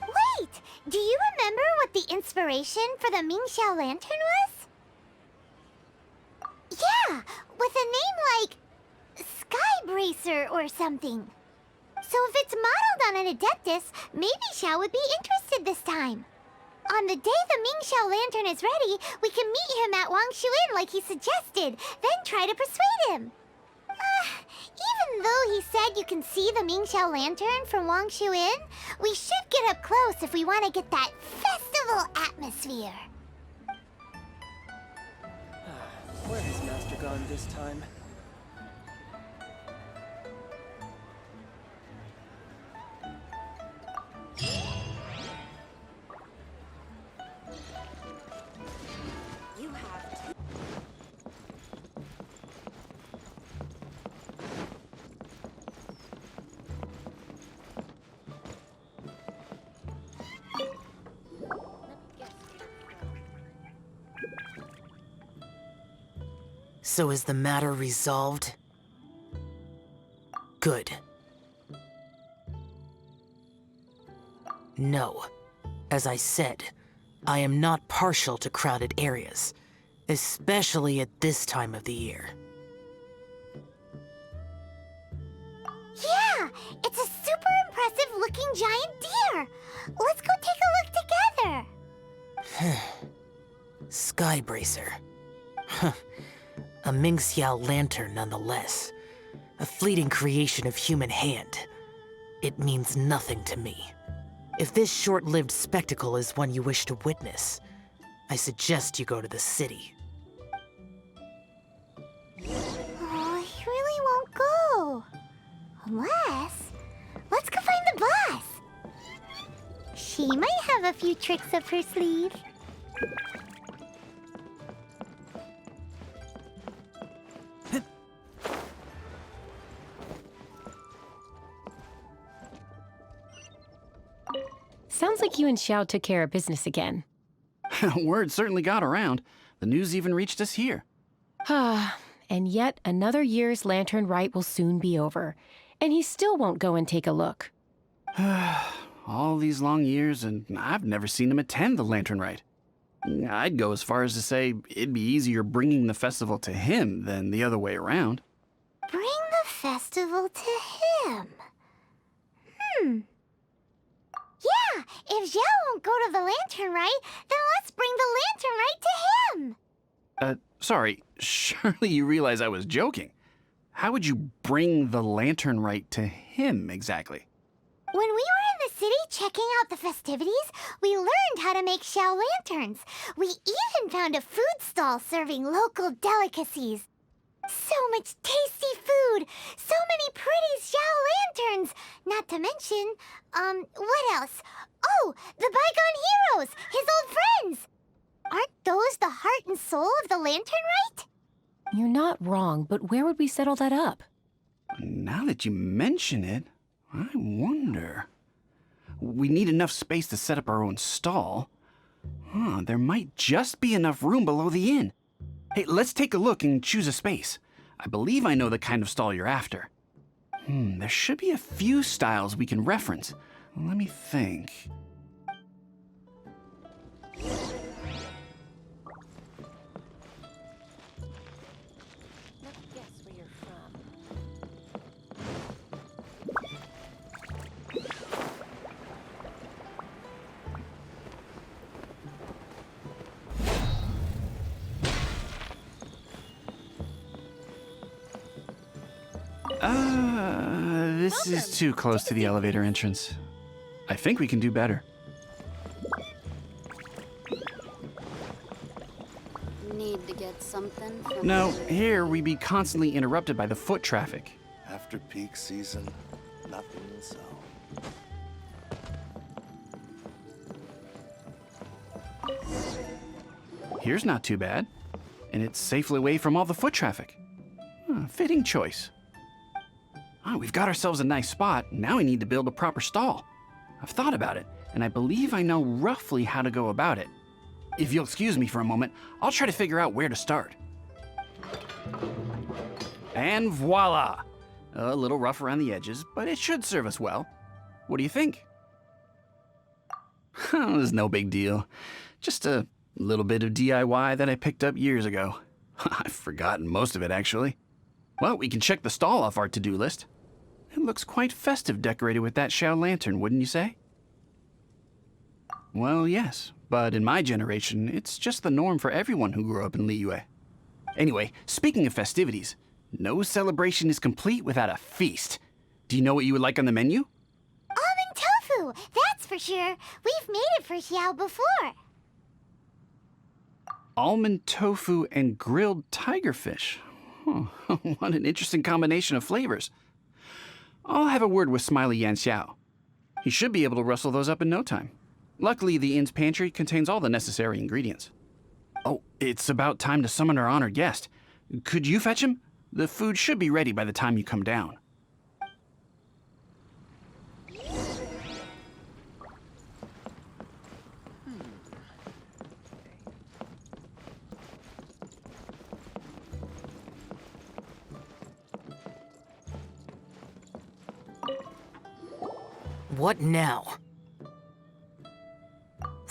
S1: Wait, do you remember what the inspiration for the Mingxiao lantern was? Yeah, with a name like Skybracer or something. So if it's modeled on an Adeptus, maybe Xiao would be interested this time. On the day the Mingxiao lantern is ready, we can meet him at Wangshu Inn like he suggested, then try to persuade him. Even though he said you can see the Mingxiao lantern from Wangshu Inn, we should get up close if we want to get that festival atmosphere.
S2: Where has Master gone this time?
S14: You have to.
S8: So is the matter resolved? Good. No. As I said, I am not partial to crowded areas, especially at this time of the year.
S1: Yeah, it's a super impressive looking giant deer. Let's go take a look together.
S8: Skybracer. A Mingxiao lantern nonetheless. A fleeting creation of human hand. It means nothing to me. If this short-lived spectacle is one you wish to witness, I suggest you go to the city.
S1: Oh, he really won't go. Unless... let's go find the boss. She might have a few tricks up her sleeve.
S10: Sounds like you and Xiao took care of business again.
S4: Word certainly got around. The news even reached us here.
S10: And yet another year's Lantern Rite will soon be over. and he still won't go and take a look.
S4: All these long years, and I've never seen him attend the Lantern Rite. I'd go as far as to say it'd be easier bringing the festival to him than the other way around.
S1: Bring the festival to him. Yeah, if Xiao won't go to the Lantern Rite, then let's bring the Lantern Rite to him.
S4: Sorry, surely you realize I was joking. How would you bring the Lantern Rite to him exactly?
S1: When we were in the city checking out the festivities, we learned how to make Xiao lanterns. We even found a food stall serving local delicacies. So much tasty food! So many pretty Xiao lanterns! Not to mention, what else? Oh, the bygone heroes! His old friends! Aren't those the heart and soul of the Lantern Rite?
S10: You're not wrong, but where would we settle that up?
S4: Now that you mention it, I wonder. We need enough space to set up our own stall. There might just be enough room below the inn. Hey, let's take a look and choose a space. I believe I know the kind of stall you're after. There should be a few styles we can reference. Let me think. This is too close to the elevator entrance. I think we can do better.
S5: Need to get something from
S4: No, here we'd be constantly interrupted by the foot traffic.
S18: After peak season, nothing will sell.
S4: Here's not too bad, and it's safely away from all the foot traffic. Fitting choice. We've got ourselves a nice spot. Now we need to build a proper stall. I've thought about it, and I believe I know roughly how to go about it. If you'll excuse me for a moment, I'll try to figure out where to start. And voila! A little rough around the edges, but it should serve us well. What do you think? It's no big deal. Just a little bit of DIY that I picked up years ago. I've forgotten most of it, actually. Well, we can check the stall off our to-do list. It looks quite festive decorated with that Xiao lantern, wouldn't you say? Well, yes, but in my generation, it's just the norm for everyone who grew up in Liyue. Anyway, speaking of festivities, no celebration is complete without a feast. Do you know what you would like on the menu?
S1: Almond tofu, that's for sure. We've made it for Xiao before.
S4: Almond tofu and grilled tigerfish. What an interesting combination of flavors. I'll have a word with Smiley Yan Xiao. He should be able to rustle those up in no time. Luckily, the inn's pantry contains all the necessary ingredients. Oh, it's about time to summon our honored guest. Could you fetch him? The food should be ready by the time you come down.
S8: What now?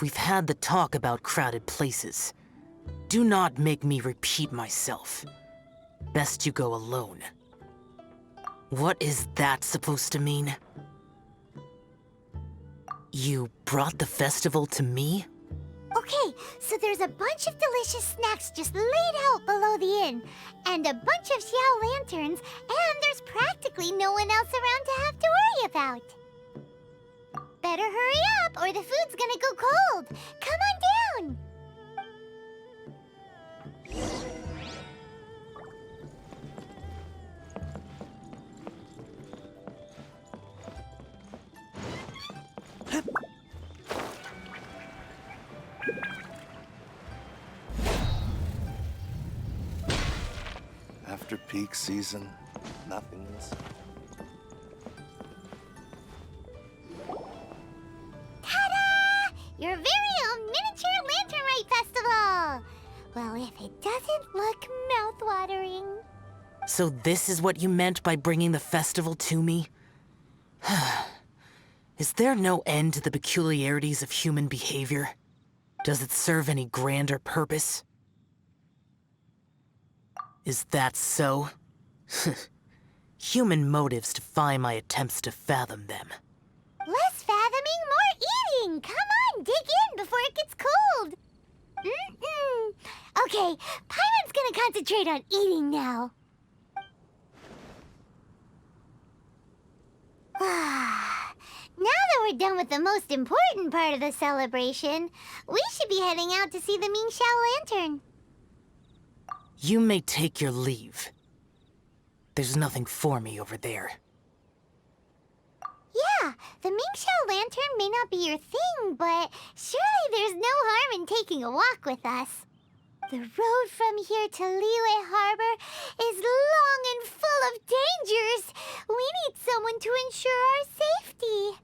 S8: We've had the talk about crowded places. Do not make me repeat myself. Best you go alone. What is that supposed to mean? You brought the festival to me?
S1: Okay, so there's a bunch of delicious snacks just laid out below the inn, and a bunch of Xiao lanterns, and there's practically no one else around to have to worry about. Better hurry up, or the food's gonna go cold. Come on down.
S18: After peak season, nothing will sell.
S1: Your very own miniature Lantern Rite Festival! Well, if it doesn't look mouth-watering.
S8: So this is what you meant by bringing the festival to me? Is there no end to the peculiarities of human behavior? Does it serve any grander purpose? Is that so? Human motives defy my attempts to fathom them.
S1: Less fathoming, more eating! Come on, dig in before it gets cold! Okay, Paimon's gonna concentrate on eating now. Now that we're done with the most important part of the celebration, we should be heading out to see the Mingxiao Lantern.
S8: You may take your leave. There's nothing for me over there.
S1: Yeah, the Mingxiao Lantern may not be your thing, but surely there's no harm in taking a walk with us. The road from here to Liyue Harbor is long and full of dangers. We need someone to ensure our safety.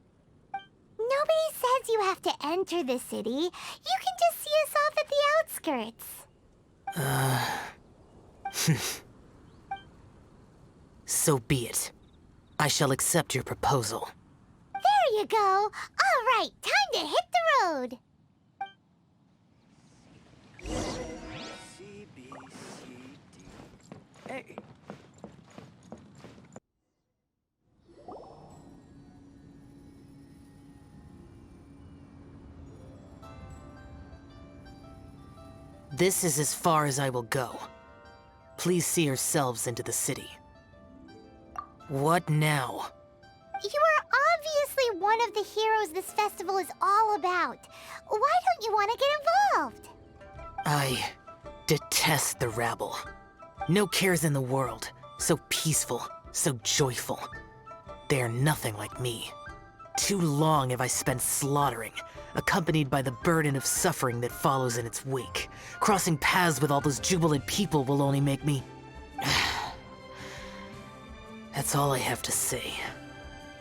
S1: Nobody says you have to enter the city. You can just see us off at the outskirts.
S8: So be it. I shall accept your proposal.
S1: There you go. All right, time to hit the road.
S2: Hey.
S8: This is as far as I will go. Please see yourselves into the city. What now?
S1: You are obviously one of the heroes this festival is all about. Why don't you want to get involved?
S8: I detest the rabble. No cares in the world. So peaceful, so joyful. They are nothing like me. Too long have I spent slaughtering, accompanied by the burden of suffering that follows in its wake. Crossing paths with all those jubilant people will only make me... That's all I have to say.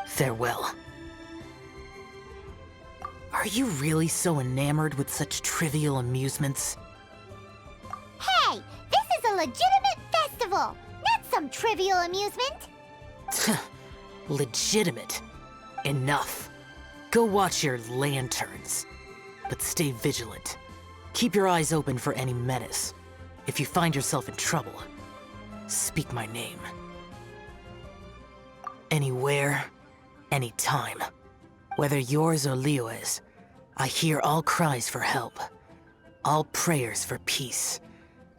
S8: Farewell. Are you really so enamored with such trivial amusements?
S1: Hey, this is a legitimate festival, not some trivial amusement.
S8: Legitimate. Enough. Go watch your lanterns. But stay vigilant. Keep your eyes open for any menace. If you find yourself in trouble, speak my name. Anywhere, anytime. Whether yours or Liyue's, I hear all cries for help, all prayers for peace,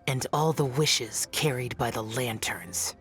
S8: and all the wishes carried by the lanterns.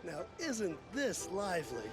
S6: Now, isn't this lively?